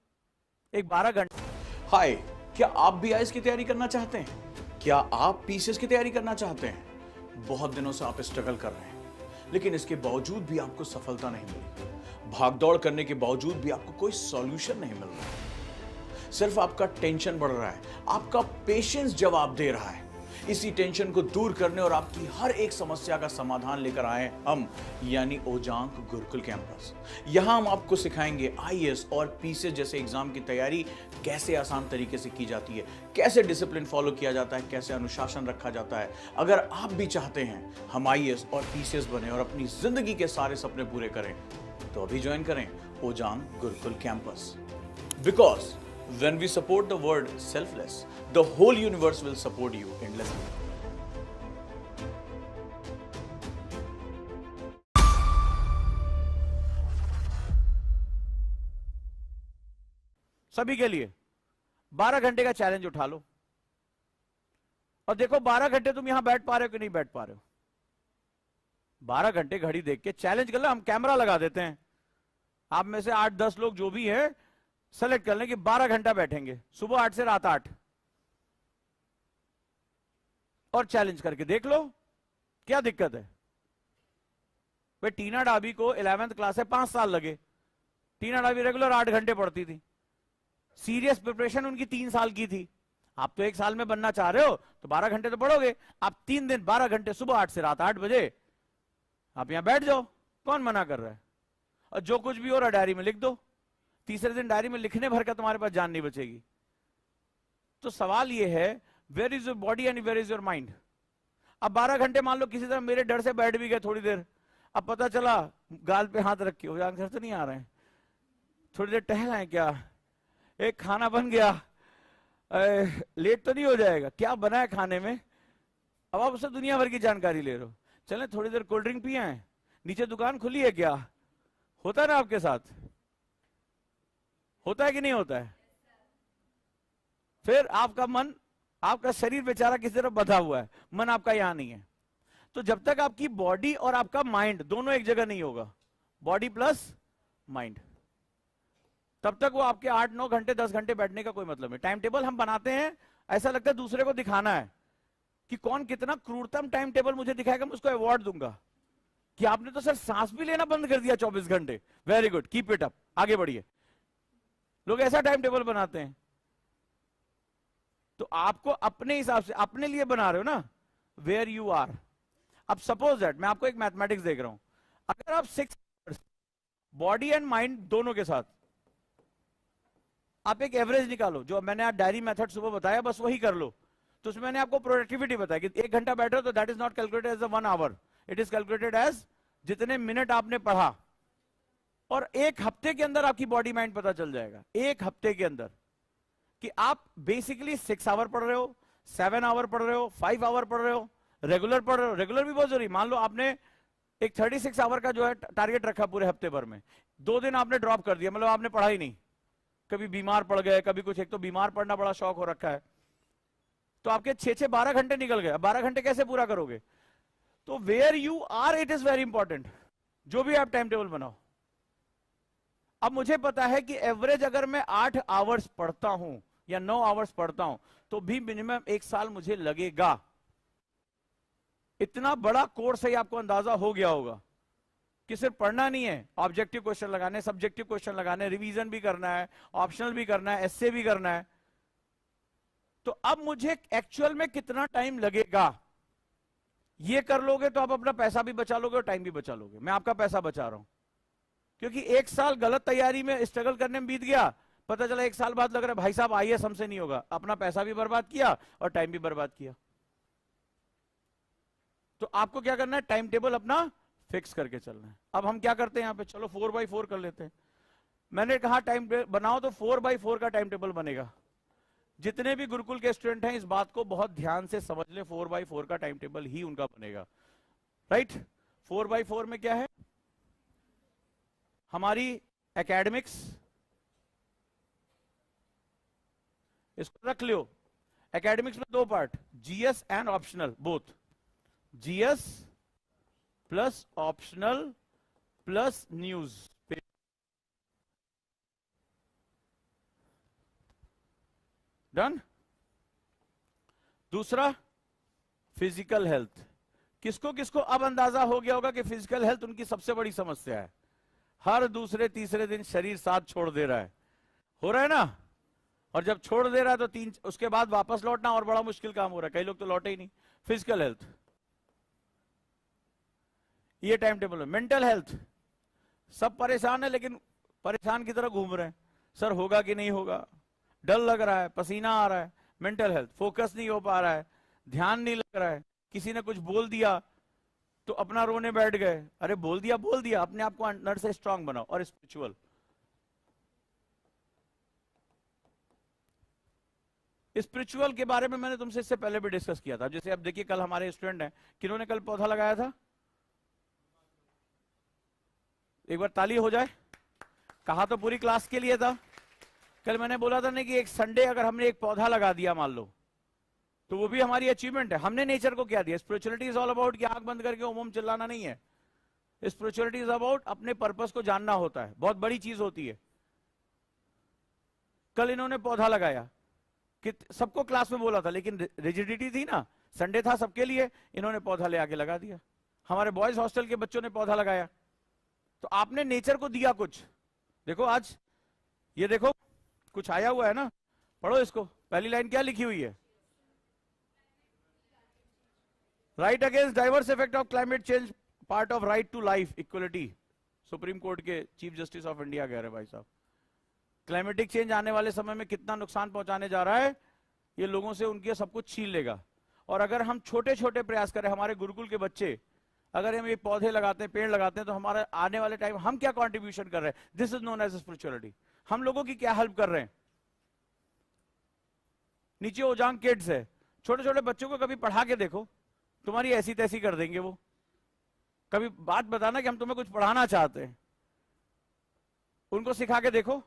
S1: एक 12 घंटे।
S2: हाय, क्या आप भी आईएएस की तैयारी करना चाहते हैं? क्या आप पीसीएस की तैयारी करना चाहते हैं? बहुत दिनों से आप स्ट्रगल कर रहे हैं, लेकिन इसके बावजूद भी आपको सफलता नहीं मिली। भागदौड़ करने के बावजूद भी आपको कोई सॉल्यूशन नहीं मिल रहा। सिर्फ आपका टेंशन बढ़ रहा है, आपका पेशेंस जवाब दे रहा है। इसी टेंशन को दूर करने और आपकी हर एक समस्या का समाधान लेकर आए हम, यानी ओजांग गुरुकुल कैंपस। यहां हम आपको सिखाएंगे आईएएस और पीसीएस जैसे एग्जाम की तैयारी कैसे आसान तरीके से की जाती है, कैसे डिसिप्लिन फॉलो किया जाता है, कैसे अनुशासन रखा जाता है। अगर आप भी चाहते हैं हम आईएएस और पीसीएस बने और अपनी जिंदगी के सारे सपने पूरे करें, तो अभी ज्वाइन करें Ojang Gurukul campus. Because when we support the word selfless, the whole universe will support you endlessly.
S1: सभी के लिए 12 घंटे का चैलेंज उठा लो और देखो 12 घंटे तुम यहां बैठ पा रहे हो कि नहीं बैठ पा रहे हो। 12 घंटे घड़ी देख के चैलेंज कर लो, हम कैमरा लगा देते हैं, आप में से 8-10 लोग जो भी है सेलेक्ट कर लें कि 12 घंटा बैठेंगे, सुबह 8 से रात 8, और चैलेंज करके देख लो क्या दिक्कत है। भाई टीना डाबी को 11th क्लास से 5 साल लगे, टीना डाबी रेगुलर 8 घंटे पढ़ती थी, सीरियस प्रिपरेशन उनकी 3 साल की थी। आप तो 1 साल में बनना चाह रहे हो तो 12 घंटे तो पढ़ोगे, आप 3 दिन 12 घंटे सुबह 8 से रात 8 बजे आप यहां बैठ जाओ, कौन मना कर रहा है। और जो कुछ भी हो रहा डायरी में लिख दो, तीसरे दिन डायरी में लिखने भर का तुम्हारे पास जान नहीं बचेगी। तो सवाल यह है where is your body and where is your mind. अब 12 घंटे मान लो किसी तरह मेरे डर से बैठ भी गए थोड़ी देर, अब पता चला गाल पे हाथ रख के हो आंसर तो नहीं आ रहे हैं, थोड़ी देर टहल आए क्या, एक खाना बन गया, लेट तो नहीं हो जाएगा, क्या बना है खाने में, अब आप उससे दुनिया भर की जानकारी ले रहे हो। चले थोड़ी देर कोल्ड ड्रिंक पिए हैं, नीचे दुकान खुली है क्या, होता है ना आपके साथ, होता है कि नहीं होता है। फिर आपका मन, आपका शरीर बेचारा किसी तरफ बंधा हुआ है, मन आपका यहां नहीं है। तो जब तक आपकी बॉडी और आपका माइंड दोनों एक जगह नहीं होगा, बॉडी प्लस माइंड, तब तक वो आपके 8-9 घंटे 10 घंटे बैठने का कोई मतलब नहीं। टाइम टेबल हम बनाते हैं, ऐसा लगता है दूसरे को दिखाना है कि कौन कितना क्रूरतम टाइम टेबल मुझे दिखाएगा, मैं उसको अवार्ड दूंगा कि आपने तो सर सांस भी लेना बंद कर दिया 24 घंटे, very good, keep it up, आगे बढ़िए। लोग ऐसा टाइम टेबल बनाते हैं। तो आपको अपने हिसाब से, अपने लिए बना रहे हो ना, वेयर यू आर। अब सपोज दैट मैं आपको एक मैथमेटिक्स देख रहा हूं, अगर आप 6 बॉडी एंड माइंड दोनों के साथ आप एक एवरेज निकालो, जो मैंने आज डायरी मेथड सुबह बताया बस वही कर लो। तो उसमें मैंने आपको प्रोडक्टिविटी बताया कि 1 घंटा बैठो तो that is not calculated as 1 hour, it is calculated as जितने मिनट आपने पढ़ा। और 1 हफ्ते के अंदर आपकी बॉडी माइंड पता चल जाएगा, 1 हफ्ते के अंदर, कि आप बेसिकली 6 आवर पढ़ रहे हो, 7 आवर पढ़ रहे हो, 5 आवर पढ़ रहे हो, रेगुलर पढ़ रहे हो। रेगुलर भी बहुत जरूरी, मान लो आपने एक 36 आवर का जो है टारगेट रखा पूरे हफ्ते भर में, 2 दिन आपने ड्रॉप कर दिया, मतलब आपने पढ़ा ही नहीं, कभी बीमार पड़ गए, कभी कुछ, एक तो बीमार पड़ना बड़ा शौक हो रखा है, तो आपके 6-6 12 घंटे निकल गए। 12 घंटे कैसे पूरा करोगे। तो where you are it is very important, जो भी आप टाइम टेबल बनाओ। अब मुझे पता है कि एवरेज अगर मैं 8 आवर्स पढ़ता हूं या 9 आवर्स पढ़ता हूं तो भी मिनिमम 1 साल मुझे लगेगा। इतना बड़ा कोर्स है, आपको अंदाजा हो गया होगा कि सिर्फ पढ़ना नहीं है, ऑब्जेक्टिव क्वेश्चन लगाने, सब्जेक्टिव क्वेश्चन लगाने, रिवीजन भी करना है, ऑप्शनल भी करना है, एस्से भी करना है। तो अब मुझे एक्चुअल में कितना टाइम लगेगा, ये कर लोगे तो आप अपना पैसा भी बचा लोगे और टाइम भी बचा लोगे। मैं आपका पैसा बचा रहा हूं, क्योंकि 1 साल गलत तैयारी में स्ट्रगल करने में बीत गया, पता चला 1 साल बाद लग रहा है भाई साहब आईएएस हमसे नहीं होगा, अपना पैसा भी बर्बाद किया और टाइम भी बर्बाद किया। तो आपको क्या करना है, टाइम टेबल अपना फिक्स करके चलना है। अब हम क्या करते हैं यहां पे, चलो 4x4 कर लेते हैं। मैंने कहा टाइम बनाओ तो 4x4 का टाइम टेबल बनेगा। जितने भी गुरुकुल के स्टूडेंट हैं इस बात को बहुत ध्यान से समझ ले, 4x4 का टाइम टेबल ही उनका बनेगा, राइट। 4x4 में क्या है, हमारी एकेडमिक्स, इसको रख लियो। एकेडमिक्स में 2 part, GS and optional, both GS plus optional plus news. Done. दूसरा फिजिकल हेल्थ। किसको किसको अब अंदाजा हो गया होगा कि फिजिकल हेल्थ उनकी सबसे बड़ी समस्या है। हर दूसरे तीसरे दिन शरीर साथ छोड़ दे रहा है, हो रहा है ना। और जब छोड़ दे रहा है तो उसके बाद वापस लौटना और बड़ा मुश्किल काम हो रहा है, कई लोग तो लौटे ही नहीं। फिजिकल हेल्थ ये टाइम टेबल है। मेंटल हेल्थ, सब परेशान है लेकिन परेशान की तरह घूम रहे हैं, सर होगा कि नहीं होगा, डर लग रहा है, पसीना आ रहा है। मेंटल हेल्थ, फोकस नहीं हो पा रहा है, ध्यान नहीं लग रहा है, किसी ने कुछ बोल दिया तो अपना रोने बैठ गए, अरे बोल दिया, अपने आप को अंदर से स्ट्रांग बनाओ। और स्पिरिचुअल, स्पिरिचुअल के बारे में मैंने तुमसे इससे पहले भी डिस्कस किया था। जैसे अब देखिए कल हमारे स्टूडेंट हैं, किन्होंने कल पौधा लगाया था, एक बार ताली हो जाए, कहा तो पूरी क्लास के लिए था। कल मैंने बोला था ना कि एक संडे अगर हमने एक पौधा लगा दिया मान लो, तो वो भी हमारी अचीवमेंट है। हमने नेचर को क्या दिया? स्पिरिचुअलिटी इज ऑल अबाउट कि आंख बंद करके ओम चिल्लाना नहीं है। स्पिरिचुअलिटी इज अबाउट अपने पर्पस को जानना होता है, बहुत बड़ी चीज होती है। कल इन्होंने पौधा लगाया कि सबको क्लास में बोला था, लेकिन रिजिडिटी थी ना, संडे था सबके लिए, इन्होंने पौधा ले आके लगा दिया। हमारे बॉयज हॉस्टल के बच्चों ने पौधा लगाया। तो आपने नेचर को दिया कुछ। देखो आज ये देखो कुछ आया हुआ है ना, पढ़ो इसको। पहली लाइन क्या लिखी हुई है? Right against diverse effect of climate change, part of right to life equality. Supreme court के चीफ जस्टिस ऑफ इंडिया कह रहे भाई साहब, क्लाइमेटिक चेंज आने वाले समय में कितना नुकसान पहुंचाने जा रहा है, ये लोगों से उनके सब कुछ छीन लेगा। और अगर हम छोटे छोटे प्रयास करें, हमारे गुरुकुल के बच्चे अगर हम ये पौधे लगाते हैं, पेड़ लगाते हैं, तो हमारा आने वाले टाइम हम क्या कंट्रीब्यूशन कर रहे हैं? This is known as spirituality. हम लोगों की क्या हेल्प कर रहे हैं? नीचे ओजांग किड्स है, छोटे छोटे बच्चों को कभी पढ़ा के देखो, तुम्हारी ऐसी तैसी कर देंगे वो। कभी बात बताना कि हम तुम्हें कुछ पढ़ाना चाहते हैं, उनको सिखा के देखो।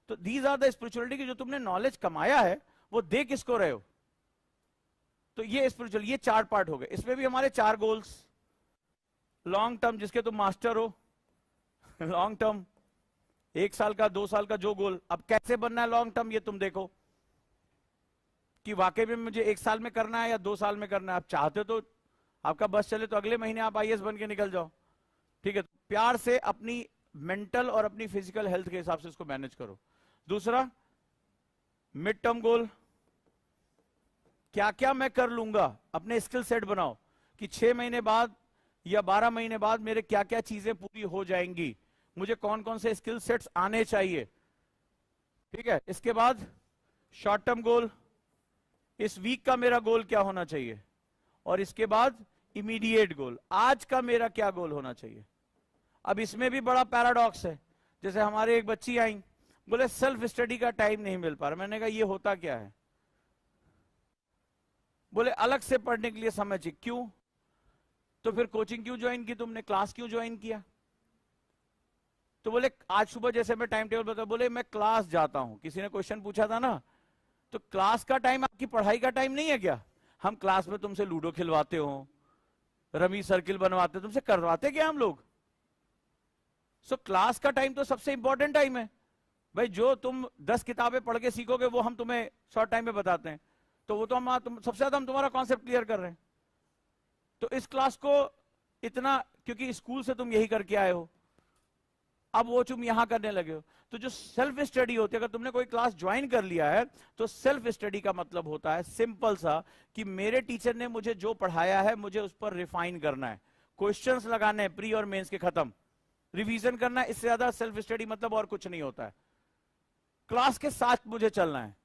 S1: तो दीज आर द स्पिरिचुअलिटी की जो तुमने नॉलेज कमाया है वो दे किसको रहे हो? तो ये स्पिरिचुअल, ये 4 पार्ट हो गए। इसमें भी हमारे 4 गोल्स। लॉन्ग टर्म जिसके तुम मास्टर हो, लॉन्ग टर्म 1 साल का 2 साल का जो गोल, अब कैसे बनना है लॉन्ग टर्म ये तुम देखो कि वाकई में मुझे 1 साल में करना है या 2 साल में करना है। आप चाहते तो आपका बस चले तो अगले महीने आप आईएएस बन के निकल जाओ, ठीक है। तो प्यार से अपनी मेंटल और अपनी फिजिकल हेल्थ के हिसाब से इसको मैनेज करो। दूसरा मिड टर्म गोल, क्या क्या मैं कर लूंगा, अपने स्किल सेट बनाओ कि 6 महीने बाद या 12 महीने बाद मेरे क्या क्या चीजें पूरी हो जाएंगी, मुझे कौन कौन से स्किल सेट्स आने चाहिए, ठीक है। इसके बाद शॉर्ट टर्म गोल, इस वीक का मेरा गोल क्या होना चाहिए, और इसके बाद इमीडिएट गोल, आज का मेरा क्या गोल होना चाहिए। अब इसमें भी बड़ा पैराडॉक्स है। जैसे हमारे एक बच्ची आई, बोले सेल्फ स्टडी का टाइम नहीं मिल पा रहा। मैंने कहा ये होता क्या है? बोले अलग से पढ़ने के लिए समय चाहिए। क्यों? तो फिर कोचिंग क्यों ज्वाइन की तुमने, क्लास क्यों ज्वाइन किया? तो बोले आज सुबह जैसे मैं टाइम टेबल बता, बोले मैं क्लास जाता हूं। किसी ने क्वेश्चन पूछा था ना, तो क्लास का टाइम आपकी पढ़ाई का टाइम नहीं है क्या? हम क्लास में तुमसे लूडो खिलवाते हो, रमी सर्किल बनवाते, तुमसे करवाते क्या हम लोग? सो क्लास का टाइम तो सबसे इंपॉर्टेंट टाइम है भाई। जो तुम 10 किताबें पढ़ के सीखोगे वो हम तुम्हें शॉर्ट टाइम में बताते हैं, तो वो तो तुम सबसे ज्यादा हम तुम्हारा कॉन्सेप्ट क्लियर कर रहे हैं। तो इस क्लास को इतना, क्योंकि स्कूल से तुम यही करके आए हो, अब वो तुम यहां करने लगे हो। तो जो सेल्फ स्टडी होती है, अगर तुमने कोई क्लास ज्वाइन कर लिया है, तो सेल्फ स्टडी का मतलब होता है सिंपल सा कि मेरे टीचर ने मुझे जो पढ़ाया है मुझे उस पर रिफाइन करना है, क्वेश्चंस लगाने हैं प्री और मेंस के, खत्म, रिवीजन करना है। इससे ज्यादा सेल्फ स्टडी मतलब और कुछ नहीं होता है। क्लास के साथ मुझे चलना है।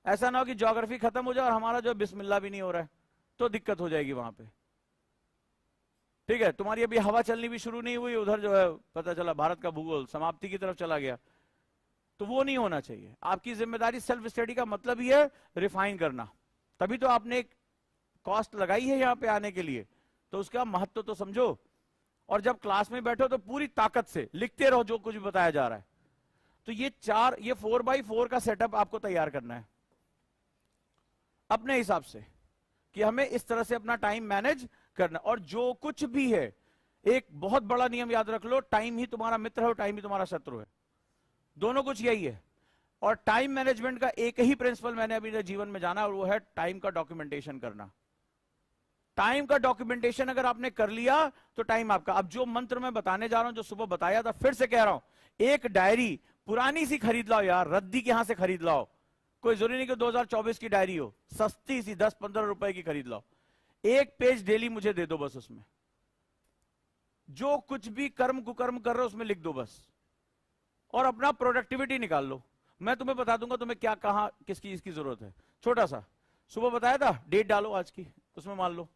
S1: ऐसा ना हो कि ज्योग्राफी खत्म हो जाए और हमारा जो बिस्मिल्लाह भी नहीं हो रहा है, तो दिक्कत हो जाएगी वहां पे, ठीक है। तुम्हारी अभी हवा चलनी भी शुरू नहीं हुई, उधर जो है पता चला भारत का भूगोल समाप्ति की तरफ चला गया, तो वो नहीं होना चाहिए। आपकी जिम्मेदारी सेल्फ स्टडी का मतलब ही है रिफाइन करना। तभी तो आपने एक कॉस्ट लगाई है यहाँ पे आने के लिए, तो उसका महत्व तो समझो। और जब क्लास में बैठो तो पूरी ताकत से लिखते रहो जो कुछ भी बताया जा रहा है। तो ये 4x4 का सेटअप आपको तैयार करना है अपने हिसाब से, कि हमें इस तरह से अपना टाइम मैनेज करना। और जो कुछ भी है, एक बहुत बड़ा नियम याद रख लो, टाइम ही तुम्हारा मित्र है और टाइम ही तुम्हारा शत्रु है, दोनों कुछ यही है। और टाइम मैनेजमेंट का एक ही प्रिंसिपल मैंने अभी जीवन में जाना, और वो है टाइम का डॉक्यूमेंटेशन करना। टाइम का डॉक्यूमेंटेशन अगर आपने कर लिया तो टाइम आपका। अब जो मंत्र मैं बताने जा रहा हूं, जो सुबह बताया था, फिर से कह रहा हूं, एक डायरी पुरानी सी खरीद लाओ यार, रद्दी के यहां से खरीद लाओ। कोई जरूरी नहीं कि 2024 की डायरी हो, सस्ती सी 10-15 रुपए की खरीद लाओ। 1 पेज डेली मुझे दे दो बस, उसमें जो कुछ भी कर्म कुकर्म कर रहे हो उसमें लिख दो बस, और अपना प्रोडक्टिविटी निकाल लो। मैं तुम्हें बता दूंगा तुम्हें क्या, कहां, किसकी इसकी जरूरत है। छोटा सा सुबह बताया था, डेट डालो आज की, उसमें मान लो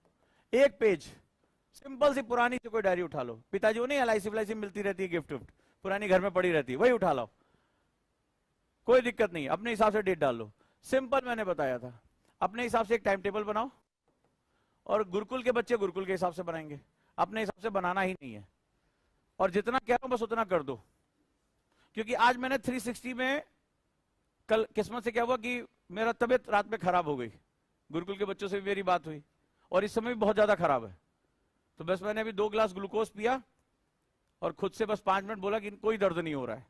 S1: 1 पेज, सिंपल सी पुरानी से कोई डायरी उठा लो। पिताजी को नहीं LIC मिलती रहती है, गिफ्ट पुरानी घर में पड़ी रहती है, वही उठा लो, कोई दिक्कत नहीं, अपने हिसाब से डेट डाल लो। सिंपल मैंने बताया था, अपने हिसाब से एक टाइम टेबल बनाओ। और गुरुकुल के बच्चे गुरुकुल के हिसाब से बनाएंगे, अपने हिसाब से बनाना ही नहीं है। और जितना कह रहा हूं बस उतना कर दो, क्योंकि आज मैंने 360 में कल किस्मत से क्या हुआ कि मेरा तबीयत रात में खराब हो गई, गुरुकुल के बच्चों से भी मेरी बात हुई और इस समय भी बहुत ज्यादा खराब है, तो बस मैंने अभी 2 ग्लास ग्लूकोज पिया और खुद से बस 5 मिनट बोला कि कोई दर्द नहीं हो रहा है,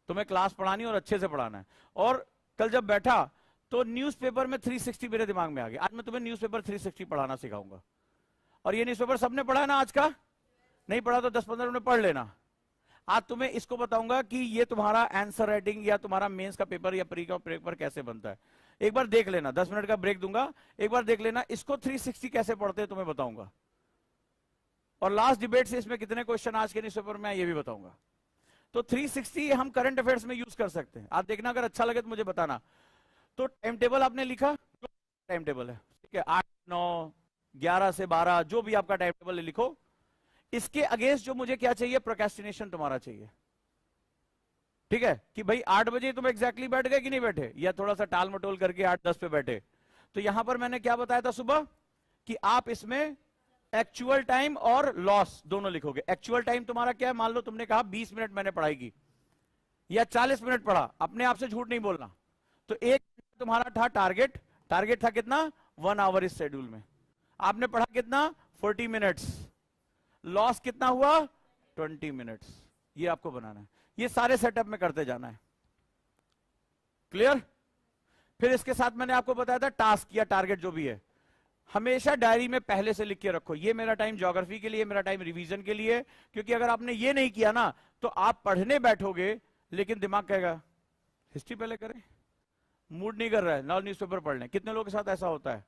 S1: तुम्हें क्लास पढ़ानी और अच्छे से पढ़ाना है। और कल जब बैठा तो न्यूज़पेपर में 360 मेरे दिमाग में आ गया, आज मैं तुम्हें न्यूज़पेपर 360 पढ़ाना सिखाऊंगा। और ये न्यूज़पेपर सबने पढ़ा है ना आज का? नहीं पढ़ा तो 10-15 मिनट पढ़ लेना। आज तुम्हें इसको बताऊंगा कि ये तुम्हारा आंसर राइटिंग या तुम्हारा मेंस का पेपर या प्री का पेपर कैसे बनता है। एक बार देख लेना, 10 मिनट का ब्रेक दूंगा, एक बार देख लेना इसको 360 कैसे पढ़ते हैं तुम्हें बताऊंगा। और लास्ट डिबेट से इसमें कितने क्वेश्चन आज के न्यूज़पेपर में ये भी बताऊंगा। तो 360 हम करंट अफेयर्स में यूज कर सकते हैं। आप देखना, अगर अच्छा लगे तो मुझे बताना। तो टाइम टेबल आपने लिखा, टाइम टेबल है ठीक है, 8, 9, 11 से 12 जो भी आपका टाइम टेबल है लिखो। इसके अगेंस्ट जो मुझे क्या चाहिए, प्रोक्रेस्टिनेशन तुम्हारा चाहिए, ठीक है, कि भाई 8 बजे तुम एग्जैक्टली बैठ गए कि नहीं बैठे, या थोड़ा सा टाल मटोल करके 8-10 पे बैठे। तो यहां पर मैंने क्या बताया था सुबह कि आप इसमें एक्चुअल टाइम और लॉस दोनों लिखोगे। एक्चुअल टाइम तुम्हारा क्या है, मान लो तुमने कहा 20 मिनट मैंने पढ़ाई की या 40 मिनट पढ़ा, अपने आप से झूठ नहीं बोलना। तो एक तुम्हारा था टारगेट, टारगेट था कितना, 1 आवर इस शेड्यूल में, आपने पढ़ा कितना, 40 मिनट्स, लॉस कितना हुआ, 20 मिनट्स। ये आपको बनाना है, ये सारे सेटअप में करते जाना है। क्लियर? फिर इसके साथ मैंने आपको बताया था टास्क या टारगेट जो भी है, हमेशा डायरी में पहले से लिख के रखो। ये मेरा टाइम ज्योग्राफी के लिए, मेरा टाइम रिवीजन के लिए, क्योंकि अगर आपने ये नहीं किया ना तो आप पढ़ने बैठोगे लेकिन दिमाग कहेगा हिस्ट्री पहले करें, मूड नहीं कर रहा है, ना न्यूज़पेपर पढ़ लें। कितने लोगों के साथ ऐसा होता है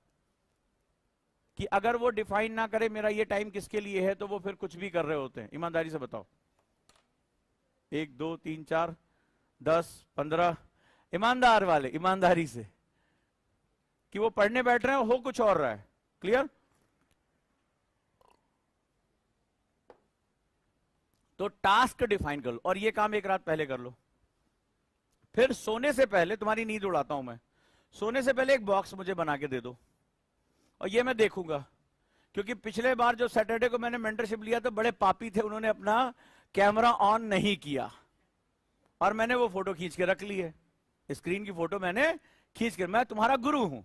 S1: कि अगर वो डिफाइन ना करे मेरा ये टाइम किसके लिए है, तो वो फिर कुछ भी कर रहे होते हैं। ईमानदारी से बताओ, 1, 2, 3, 4, 10, 15 ईमानदार वाले, ईमानदारी से, कि वो पढ़ने बैठ रहे हैं हो कुछ और रहा है। क्लियर? तो टास्क डिफाइन कर लो, और ये काम एक रात पहले कर लो। फिर सोने से पहले, तुम्हारी नींद उड़ाता हूं मैं, सोने से पहले एक बॉक्स मुझे बना के दे दो, और ये मैं देखूंगा। क्योंकि पिछले बार जो सैटरडे को मैंने मेंटरशिप लिया तो बड़े पापी थे, उन्होंने अपना कैमरा ऑन नहीं किया और मैंने वो फोटो खींच के रख ली है, स्क्रीन की फोटो मैंने खींच के। मैं तुम्हारा गुरु हूं,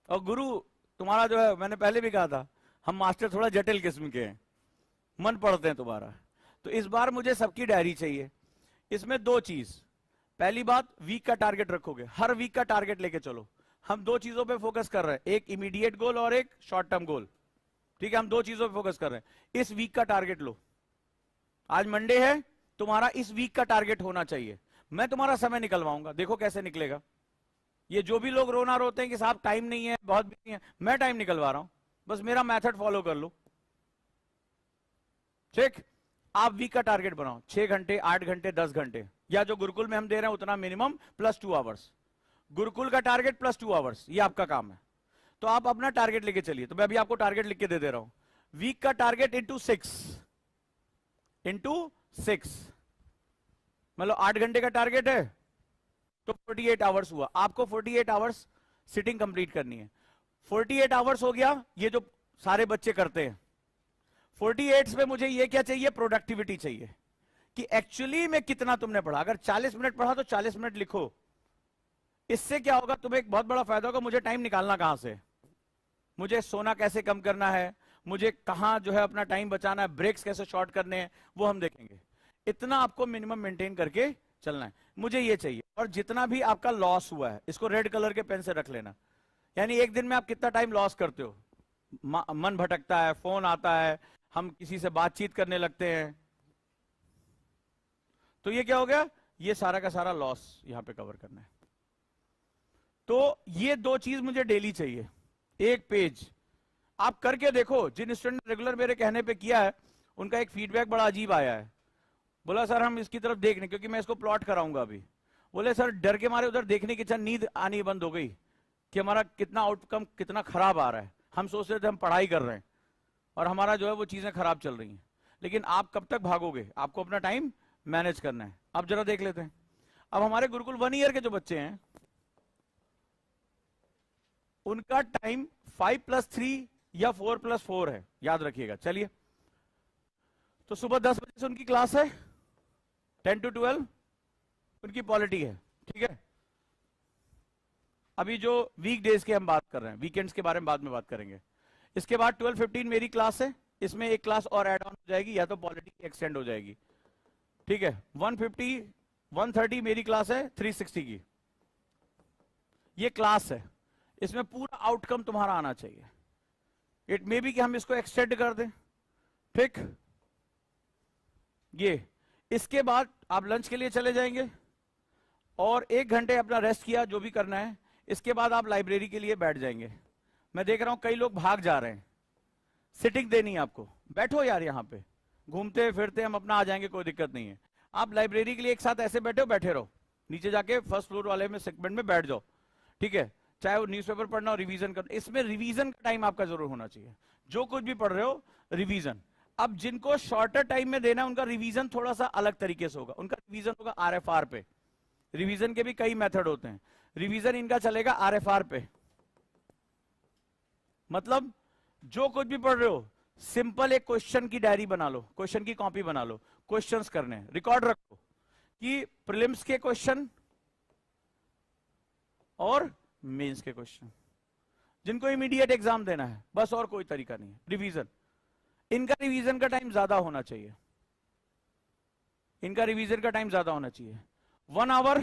S1: और गुरु तुम्हारा जो है, मैंने पहले भी कहा था, हम मास्टर थोड़ा जटिल किस्म के हैं, मन पढ़ते हैं तुम्हारा। तो इस बार मुझे सबकी डायरी चाहिए। इसमें 2 चीज, पहली बात वीक का टारगेट रखोगे, हर वीक का टारगेट लेके चलो। हम 2 चीजों पे फोकस कर रहे हैं, एक इमीडिएट गोल और एक शॉर्ट टर्म गोल, ठीक है, हम 2 चीजों पे फोकस कर रहे हैं। इस वीक का टारगेट लो, आज मंडे है, तुम्हारा इस वीक का टारगेट होना चाहिए। मैं तुम्हारा समय निकलवाऊंगा, देखो कैसे निकलेगा। ये जो भी लोग रोना रोते हैं कि साहब टाइम नहीं है, बहुत बिजी है, मैं टाइम निकलवा रहा हूं, बस मेरा मेथड फॉलो कर लो। ठीक, आप वीक का टारगेट बनाओ, 6 घंटे, 8 घंटे, 10 घंटे, या जो गुरुकुल में हम दे रहे हैं उतना मिनिमम, प्लस 2 आवर्स। गुरुकुल का टारगेट प्लस 2 आवर्स, ये आपका काम है। तो आप अपना टारगेट लेके चलिए। तो मैं अभी आपको टारगेट लिख के दे रहा हूं, वीक का टारगेट इंटू 6, मतलब 8 घंटे का टारगेट है तो 48 आवर्स हुआ। आपको 48 आवर्स सिटिंग कंप्लीट करनी है। 48 आवर्स हो गया, ये जो सारे बच्चे करते हैं। 48 पे मुझे ये क्या चाहिए, प्रोडक्टिविटी चाहिए, कि एक्चुअली में कितना तुमने पढ़ा। अगर 40 मिनट पढ़ा तो 40 मिनट लिखो। इससे क्या होगा, तुम्हें एक बहुत बड़ा फायदा होगा। मुझे टाइम निकालना कहां से, मुझे सोना कैसे कम करना है, मुझे कहां जो है अपना टाइम बचाना है, ब्रेक्स कैसे शॉर्ट करने हैं, वो हम देखेंगे। इतना आपको मिनिमम मेंटेन करके चलना है, मुझे ये चाहिए। और जितना भी आपका लॉस हुआ है, इसको रेड कलर के पेन से रख लेना। यानी एक दिन में आप कितना टाइम लॉस करते हो, मन भटकता है, फोन आता है, हम किसी से बातचीत करने लगते हैं, तो ये क्या हो गया, ये सारा का सारा लॉस यहां पे कवर करना है। तो ये 2 चीज मुझे डेली चाहिए। एक पेज आप करके देखो, जिन स्टूडेंट ने रेगुलर मेरे कहने पे किया है उनका एक फीडबैक बड़ा अजीब आया है। बोला सर हम इसकी तरफ देख नहीं, क्योंकि मैं इसको प्लॉट कराऊंगा अभी। बोले सर डर के मारे उधर देखने की इच्छा, नींद आनी बंद हो गई कि हमारा कितना आउटकम कितना खराब आ रहा है। हम सोच रहे थे हम पढ़ाई कर रहे हैं और हमारा जो है वो चीजें खराब चल रही हैं। लेकिन आप कब तक भागोगे, आपको अपना टाइम मैनेज करना है। अब जरा देख लेते हैं, अब हमारे गुरुकुल 1 ईयर के जो बच्चे हैं उनका टाइम 5+3 या 4+4 है, याद रखिएगा। चलिए, तो सुबह 10 बजे से उनकी क्लास है, 10 to 12 उनकी पॉलिटी है, ठीक है। अभी जो वीक डेज के हम बात कर रहे हैं, वीकेंड्स के बारे में बाद में बात करेंगे। इसके बाद 12:15 मेरी क्लास है, इसमें एक क्लास और ऐड ऑन हो जाएगी, या तो पॉलिटी एक्सटेंड हो जाएगी। ठीक है। 1:30 मेरी क्लास है 360 की, ये क्लास है, इसमें पूरा आउटकम तुम्हारा आना चाहिए। इट मे बी कि हम इसको एक्सटेंड कर दें, ठीक। ये इसके बाद आप लंच के लिए चले जाएंगे और 1 घंटे अपना रेस्ट किया, जो भी करना है। इसके बाद आप लाइब्रेरी के लिए बैठ जाएंगे। मैं देख रहा हूं कई लोग भाग जा रहे हैं, सिटिंग देनी है आपको, बैठो यार, यहां पे घूमते फिरते हम अपना आ जाएंगे, कोई दिक्कत नहीं है। आप लाइब्रेरी के लिए एक साथ ऐसे बैठे हो, बैठे रहो, नीचे जाके फर्स्ट फ्लोर वाले में सेगमेंट में बैठ जाओ, ठीक है। चाहे वो न्यूज़पेपर पढ़ना हो, रिवीजन करना, इसमें रिवीजन का टाइम आपका जरूर होना चाहिए। जो कुछ भी पढ़ रहे हो रिवीजन। अब जिनको शॉर्टर टाइम में देना है उनका रिवीजन थोड़ा सा अलग तरीके से होगा, उनका रिवीजन होगा RFR पे। रिवीजन के भी कई मेथड होते हैं, रिवीजन इनका चलेगा RFR पे। मतलब जो कुछ भी पढ़ रहे हो, सिंपल एक क्वेश्चन की डायरी बना लो, क्वेश्चन की कॉपी बना लो, क्वेश्चंस करने हैं, रिकॉर्ड रखो कि प्रीलिम्स के क्वेश्चन और मेंस के क्वेश्चन, जिनको इमीडिएट एग्जाम देना है, बस और कोई तरीका नहीं है। रिवीजन, इनका रिवीजन का टाइम ज्यादा होना चाहिए, इनका रिवीजन का टाइम ज्यादा होना चाहिए। 1 आवर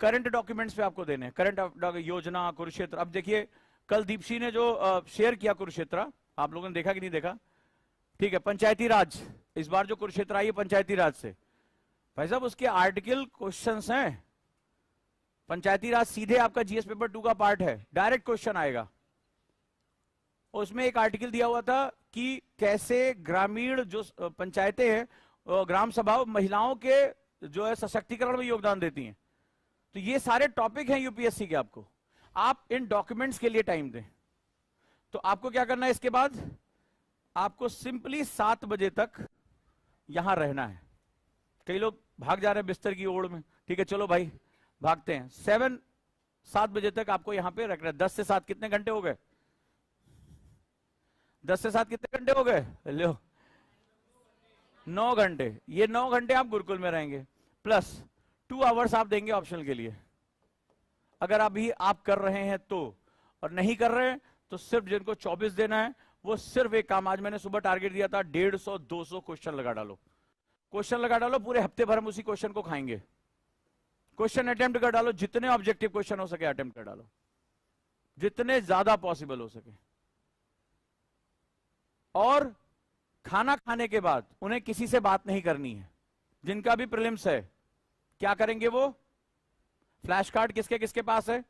S1: करंट डॉक्यूमेंट्स पे आपको देने हैं, करंट योजना, कुरुक्षेत्र। अब देखिए कल दीपशी ने जो शेयर किया कुरुक्षेत्र, आप लोगों ने देखा कि नहीं देखा, ठीक है। पंचायती राज, इस बार जो कुरुक्षेत्र आई है पंचायती राज से, भाई साहब उसके आर्टिकल क्वेश्चंस हैं। पंचायती राज सीधे आपका GS पेपर 2 का पार्ट है, डायरेक्ट क्वेश्चन आएगा। उसमें एक आर्टिकल दिया हुआ था कि कैसे ग्रामीण जो पंचायतें हैं, ग्राम सभा महिलाओं के जो है सशक्तिकरण में योगदान देती हैं। तो ये सारे टॉपिक हैं यूपीएससी के। आपको आप इन डॉक्यूमेंट्स के लिए टाइम दें। तो आपको क्या करना है, इसके बाद आपको सिंपली 7 बजे तक यहां रहना है। कई लोग भाग जा रहे हैं बिस्तर की ओर में, ठीक है, चलो भाई भागते हैं। 7 बजे तक आपको यहां पे रखना है। 10 से 7 कितने घंटे हो गए? 10 से 7 कितने घंटे हो गए? लो 9 घंटे। ये 9 घंटे आप गुरुकुल में रहेंगे, प्लस 2 आवर्स आप देंगे ऑप्शनल के लिए। अगर अभी आप कर रहे हैं तो, और नहीं कर रहे हैं तो सिर्फ जिनको 24 देना है वो सिर्फ एक काम, आज मैंने सुबह टारगेट दिया था 150-200 क्वेश्चन लगा डालो। क्वेश्चन लगा डालो, पूरे हफ्ते भर हम उसी क्वेश्चन को खाएंगे। क्वेश्चन अटेम्प्ट कर डालो, जितने ऑब्जेक्टिव क्वेश्चन हो सके अटेम्प्ट कर डालो, जितने ज्यादा पॉसिबल हो सके। और खाना खाने के बाद उन्हें किसी से बात नहीं करनी है। जिनका भी प्रीलिम्स है, क्या करेंगे वो? फ्लैश कार्ड किसके किसके पास है?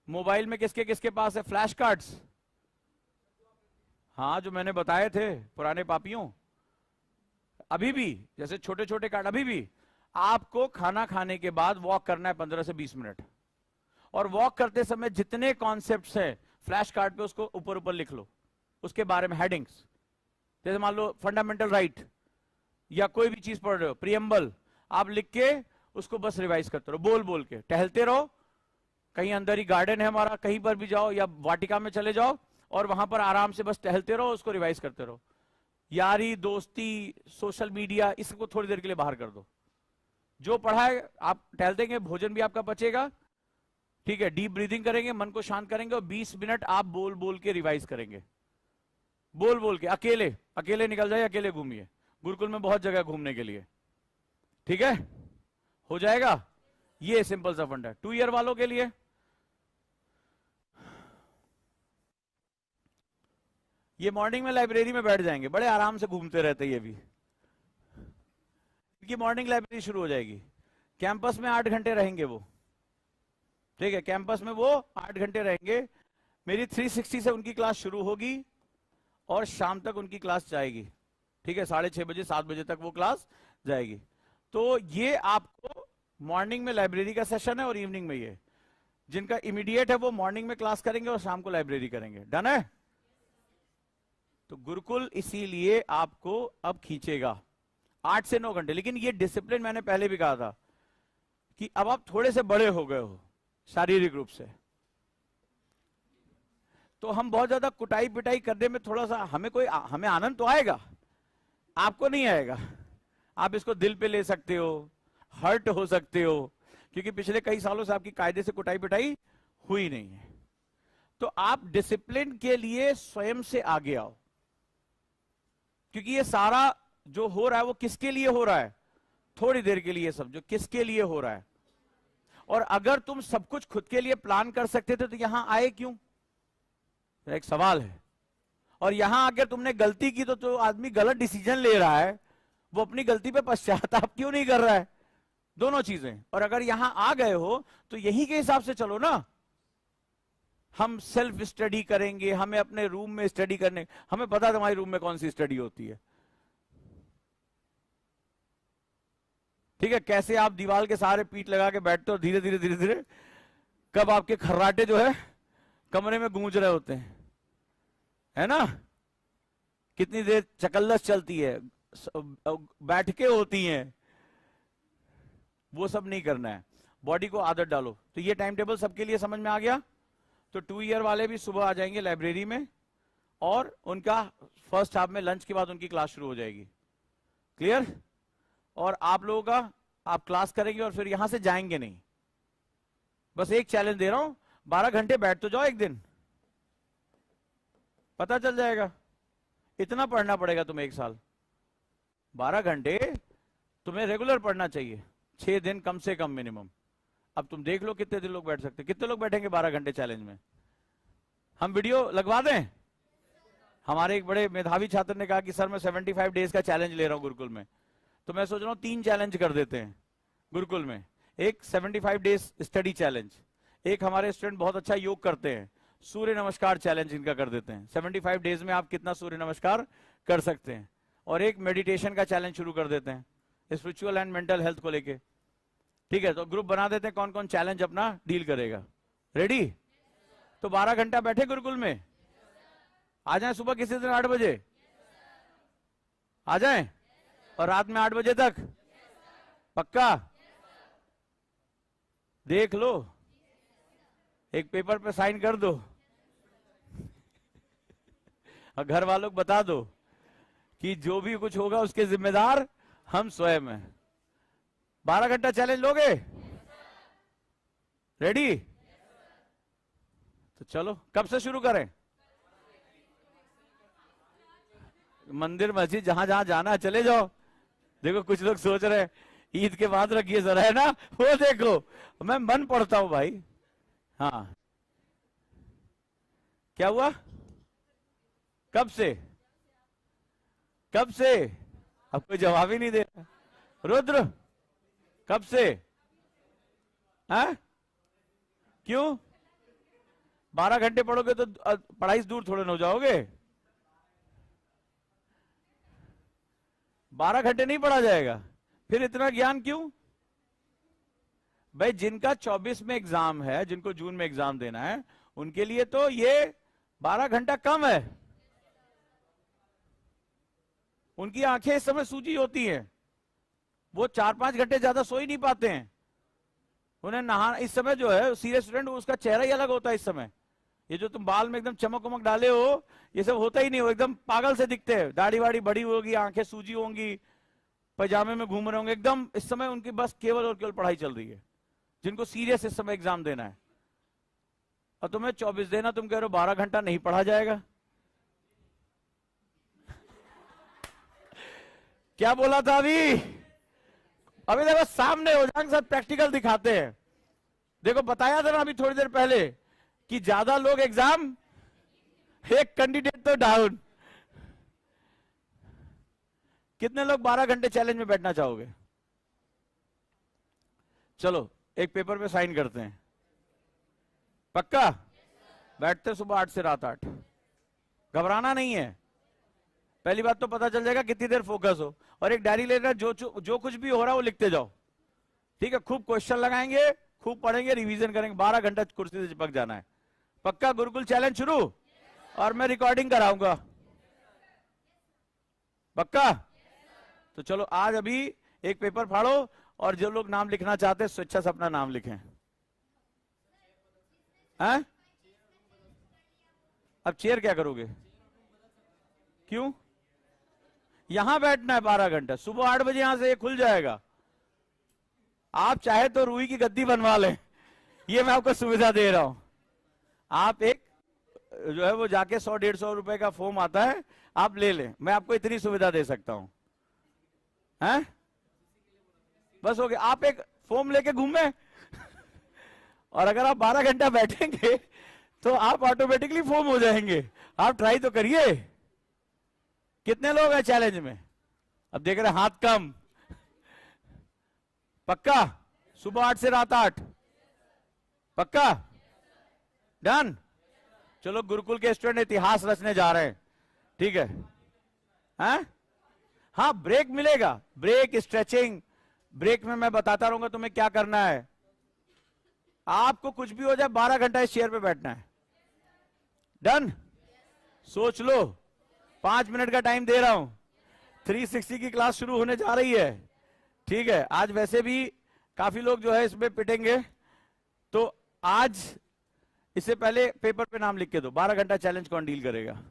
S1: मोबाइल में किसके किसके पास है फ्लैश कार्ड्स? हाँ, जो मैंने बताए थे पुराने पापियों, अभी भी जैसे छोटे छोटे कार्ड, अभी भी आपको खाना खाने के बाद वॉक करना है 15 से 20 मिनट। और वॉक करते समय जितने कॉन्सेप्ट्स हैं फ्लैश कार्ड पे उसको ऊपर ऊपर लिख लो, उसके बारे में हेडिंग्स। जैसे मान लो फंडामेंटल राइट या कोई भी चीज पढ़ रहे हो, प्रियम्बल, आप लिख के उसको बस रिवाइज करते रहो, बोल बोल के टहलते रहो। कहीं अंदर ही गार्डन है हमारा, कहीं पर भी जाओ, या वाटिका में चले जाओ और वहां पर आराम से बस टहलते रहो, उसको रिवाइज करते रहो। यारी दोस्ती, सोशल मीडिया, इसको थोड़ी देर के लिए बाहर कर दो। जो पढ़ा है आप टहल देंगे, भोजन भी आपका पचेगा, ठीक है। डीप ब्रीदिंग करेंगे, मन को शांत करेंगे, और 20 मिनट आप बोल बोल के रिवाइज करेंगे। बोल बोल के, अकेले अकेले निकल जाए, अकेले घूमिए। गुरुकुल में बहुत जगह घूमने के लिए, ठीक है, हो जाएगा। ये सिंपल सा फंड है 2 ईयर वालों के लिए। ये मॉर्निंग में लाइब्रेरी में बैठ जाएंगे, बड़े आराम से घूमते रहते। ये भी इनकी मॉर्निंग लाइब्रेरी शुरू हो जाएगी। कैंपस में 8 घंटे रहेंगे वो, ठीक है, कैंपस में वो 8 घंटे रहेंगे। मेरी 360 से उनकी क्लास शुरू होगी और शाम तक उनकी क्लास जाएगी, ठीक है। 6:30 बजे 7 बजे तक वो क्लास जाएगी। तो ये आपको मॉर्निंग में लाइब्रेरी का सेशन है और इवनिंग में ये। जिनका इमीडिएट है वो मॉर्निंग में क्लास करेंगे और शाम को लाइब्रेरी करेंगे। डन है? तो गुरुकुल इसीलिए आपको अब खींचेगा 8 से 9 घंटे। लेकिन ये डिसिप्लिन मैंने पहले भी कहा था कि अब आप थोड़े से बड़े हो गए हो शारीरिक रूप से, तो हम बहुत ज्यादा कुटाई पिटाई करने में थोड़ा सा हमें आनंद तो आएगा, आपको नहीं आएगा। आप इसको दिल पे ले सकते हो, हर्ट हो सकते हो, क्योंकि पिछले कई सालों से आपकी कायदे से कुटाई पिटाई हुई नहीं है। तो आप डिसिप्लिन के लिए स्वयं से आगे आओ, क्योंकि ये सारा जो हो रहा है वो किसके लिए हो रहा है? थोड़ी देर के लिए सब जो किसके लिए हो रहा है। और अगर तुम सब कुछ खुद के लिए प्लान कर सकते थे तो यहां आए क्यों? एक सवाल है। और यहां अगर तुमने गलती की तो जो आदमी गलत डिसीजन ले रहा है वो अपनी गलती पे पश्चाताप क्यों नहीं कर रहा है? दोनों चीजें। और अगर यहां आ गए हो तो यही के हिसाब से चलो ना। हम सेल्फ स्टडी करेंगे, हमें अपने रूम में स्टडी करने, हमें पता है तुम्हारे रूम में कौन सी स्टडी होती है, ठीक है? कैसे आप दीवार के सहारे पीठ लगा के बैठते हो, धीरे धीरे धीरे धीरे कब आपके खर्राटे जो है कमरे में गूंज रहे होते हैं, है ना? कितनी देर चकल्लस चलती है, बैठके होती हैं, वो सब नहीं करना है। बॉडी को आदत डालो। तो ये टाइम टेबल सबके लिए समझ में आ गया? तो 2 ईयर वाले भी सुबह आ जाएंगे लाइब्रेरी में, और उनका फर्स्ट हाफ में लंच के बाद उनकी क्लास शुरू हो जाएगी। क्लियर? और आप लोगों का, आप क्लास करेंगे और फिर यहां से जाएंगे नहीं। बस एक चैलेंज दे रहा हूं, 12 घंटे बैठ तो जाओ एक दिन, पता चल जाएगा। इतना पढ़ना पड़ेगा तुम्हें एक साल, 12 घंटे तुम्हें रेगुलर पढ़ना चाहिए, 6 दिन कम से कम मिनिमम। अब तुम देख लो कितने दिन लोग बैठ सकते, कितने लोग बैठेंगे 12 घंटे चैलेंज में? हम वीडियो लगवा दें? हमारे एक बड़े मेधावी छात्र ने कहा कि सर मैं 75 डेज का चैलेंज ले रहा हूं गुरुकुल में। तो मैं सोच रहा हूं 3 चैलेंज कर देते हैं गुरुकुल में। एक 75 डेज स्टडी चैलेंज, एक हमारे स्टूडेंट बहुत अच्छा योग करते हैं, सूर्य नमस्कार चैलेंज इनका कर देते हैं। 75 डेज में आप कितना सूर्य नमस्कार कर सकते हैं। और एक मेडिटेशन का चैलेंज शुरू कर देते हैं स्पिरिचुअल एंड मेंटल हेल्थ को लेके। ठीक है, तो ग्रुप बना देते हैं कौन कौन चैलेंज अपना डील करेगा। रेडी? तो 12 घंटा बैठे गुरुकुल में, आ जाएं सुबह किसी दिन 8 बजे आ जाएं, और रात में 8 बजे तक। पक्का? देख लो, एक पेपर पे साइन कर दो और घर वालों को बता दो कि जो भी कुछ होगा उसके जिम्मेदार हम स्वयं हैं। 12 घंटा चैलेंज लोगे? रेडी? तो चलो, कब से शुरू करें? मंदिर मस्जिद जहां जहां जाना है चले जाओ। देखो कुछ लोग सोच रहे हैं ईद के बाद रखिए जरा, है ना? वो देखो मैं मन पढ़ता हूं भाई। हाँ, क्या हुआ? कब से? कब से? अब कोई जवाब ही नहीं दे रहा। रुद्र, कब से? हैं? क्यों? 12 घंटे पढ़ोगे तो पढ़ाई से दूर थोड़े न हो जाओगे। 12 घंटे नहीं पढ़ा जाएगा, फिर इतना ज्ञान क्यों? भाई जिनका 24 में एग्जाम है, जिनको जून में एग्जाम देना है, उनके लिए तो ये 12 घंटा कम है। उनकी आंखें इस समय सूजी होती हैं, वो 4-5 घंटे ज्यादा सो ही नहीं पाते हैं। उन्हें नहा, इस समय जो है सीरियस स्टूडेंट उसका चेहरा ही अलग होता है इस समय। ये जो तुम बाल में एकदम चमक उमक डाले हो, ये सब होता ही नहीं, हो एकदम पागल से दिखते हैं। दाढ़ी वाड़ी बड़ी होगी, आंखें सूजी होंगी, पैजामे में घूम रहे होंगे एकदम। इस समय उनकी बस केवल और केवल पढ़ाई चल रही है, जिनको सीरियस इस समय एग्जाम देना है। और तुम्हें 24 देना, तुम कह रहे हो 12 घंटा नहीं पढ़ा जाएगा। क्या बोला था अभी देखो सामने हो जाएंगे, सब प्रैक्टिकल दिखाते हैं। देखो बताया था ना अभी थोड़ी देर पहले कि ज्यादा लोग एग्जाम, एक कैंडिडेट तो डाउन। कितने लोग 12 घंटे चैलेंज में बैठना चाहोगे? चलो एक पेपर पे साइन करते हैं, पक्का? बैठते सुबह 8 से रात 8, घबराना नहीं है। पहली बात तो पता चल जाएगा कितनी देर फोकस हो। और एक डायरी लेना, जो कुछ भी हो रहा है वो लिखते जाओ, ठीक है? खूब क्वेश्चन लगाएंगे, खूब पढ़ेंगे, रिवीजन करेंगे। 12 घंटा कुर्सी से चिपक जाना है। पक्का? गुरुकुल चैलेंज शुरू, और मैं रिकॉर्डिंग कराऊंगा। पक्का? तो चलो आज अभी एक पेपर फाड़ो, और जो लोग नाम लिखना चाहते हैं स्वेच्छा से अपना नाम लिखें। हैं? अब चेयर क्या करोगे? क्यों? यहां बैठना है 12 घंटा, सुबह 8 बजे यहां से ये खुल जाएगा। आप चाहे तो रूई की गद्दी बनवा लें, ये मैं आपको सुविधा दे रहा हूं। आप एक जो है वो जाके 100-150 रुपए का फोम आता है, आप ले लें, मैं आपको इतनी सुविधा दे सकता हूं। हैं? बस हो गया, आप एक फोम लेके घूमे और अगर आप 12 घंटा बैठेंगे तो आप ऑटोमेटिकली फोम हो जाएंगे। आप ट्राई तो करिए। कितने लोग हैं चैलेंज में? अब देख रहे हैं हाथ कम। पक्का? सुबह 8 से रात 8? पक्का? डन? चलो, गुरुकुल के स्टूडेंट इतिहास रचने जा रहे हैं, ठीक है? हैं? हाँ, ब्रेक मिलेगा, ब्रेक, स्ट्रेचिंग। ब्रेक में मैं बताता रहूंगा तुम्हें क्या करना है। आपको कुछ भी हो जाए 12 घंटा इस चेयर पे बैठना है। डन? सोच लो, 5 मिनट का टाइम दे रहा हूं। 360 की क्लास शुरू होने जा रही है, ठीक है? आज वैसे भी काफी लोग जो है इसमें पिटेंगे, तो आज इससे पहले पेपर पे नाम लिख के दो। 12 घंटा चैलेंज कौन डील करेगा?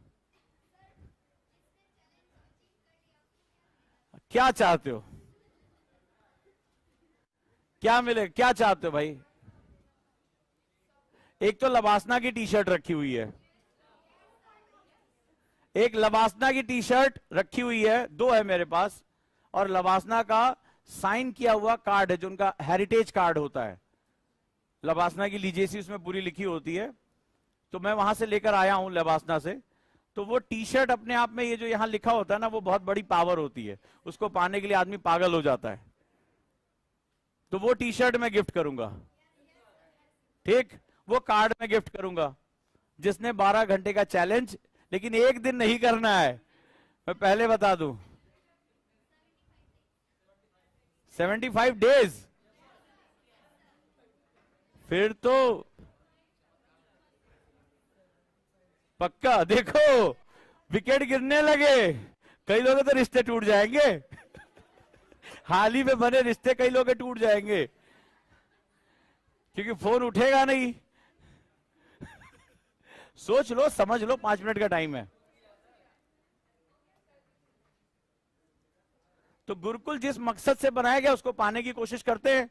S1: क्या चाहते हो? क्या मिले? क्या चाहते हो भाई? एक तो लबासना की टी शर्ट रखी हुई है, एक लबासना की टी शर्ट रखी हुई है, 2 है मेरे पास, और लबासना का साइन किया हुआ कार्ड है जो उनका हेरिटेज कार्ड होता है। लबासना की लीजेसी उसमें पूरी लिखी होती है, तो मैं वहां से लेकर आया हूं लबासना से। तो वो टी शर्ट अपने आप में, ये जो यहां लिखा होता है ना, वो बहुत बड़ी पावर होती है, उसको पाने के लिए आदमी पागल हो जाता है। तो वो टी शर्ट मैं गिफ्ट करूंगा, ठीक? वो कार्ड में गिफ्ट करूंगा जिसने 12 घंटे का चैलेंज, लेकिन एक दिन नहीं करना है, मैं पहले बता दूं। 75 डेज? फिर तो पक्का। देखो, विकेट गिरने लगे, कई लोगों के तो रिश्ते टूट जाएंगे। हाल ही में बने रिश्ते कई लोगों के टूट जाएंगे, क्योंकि फोन उठेगा नहीं। सोच लो, समझ लो, 5 मिनट का टाइम है। तो गुरुकुल जिस मकसद से बनाया गया उसको पाने की कोशिश करते हैं।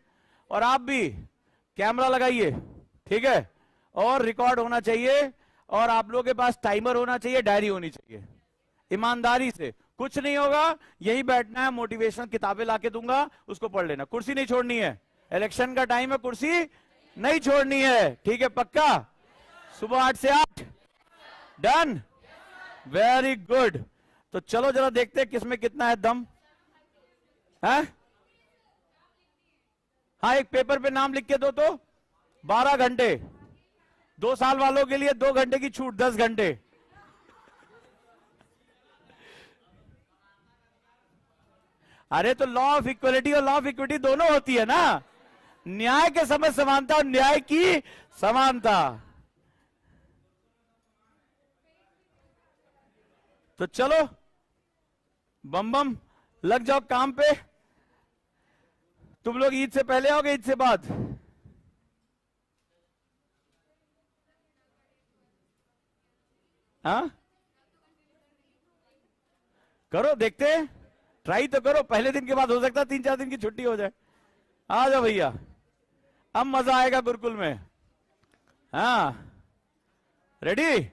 S1: और आप भी कैमरा लगाइए, ठीक है? और रिकॉर्ड होना चाहिए, और आप लोगों के पास टाइमर होना चाहिए, डायरी होनी चाहिए। ईमानदारी से, कुछ नहीं होगा, यही बैठना है, मोटिवेशनल किताबें लाके दूंगा, उसको पढ़ लेना। कुर्सी नहीं छोड़नी है, इलेक्शन का टाइम है, कुर्सी नहीं छोड़नी है, ठीक है? पक्का? सुबह 8 से 8? डन? Very good. तो चलो जरा देखते हैं किसमें कितना है दम है। हाँ, एक पेपर पे नाम लिख के दो तो 12 घंटे। 2 साल वालों के लिए 2 घंटे की छूट, 10 घंटे। अरे तो लॉ ऑफ इक्वलिटी और लॉ ऑफ इक्विटी दोनों होती है ना, न्याय के समय समानता और न्याय की समानता। तो चलो बम बम लग जाओ काम पे। तुम लोग ईद से पहले आओगे, ईद से बाद? हाँ, करो, देखते हैं, ट्राई तो करो। पहले दिन के बाद हो सकता है 3-4 दिन की छुट्टी हो जाए। आ जाओ भैया, अब मजा आएगा गुरुकुल में। हाँ, रेडी?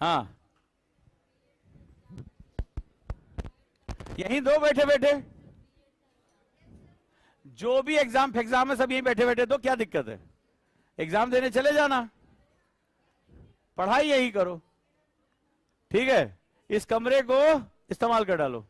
S1: हाँ, यहीं दो बैठे बैठे, जो भी एग्जाम है सब यहीं बैठे बैठे दो, क्या दिक्कत है? एग्जाम देने चले जाना, पढ़ाई यही करो, ठीक है? इस कमरे को इस्तेमाल कर डालो।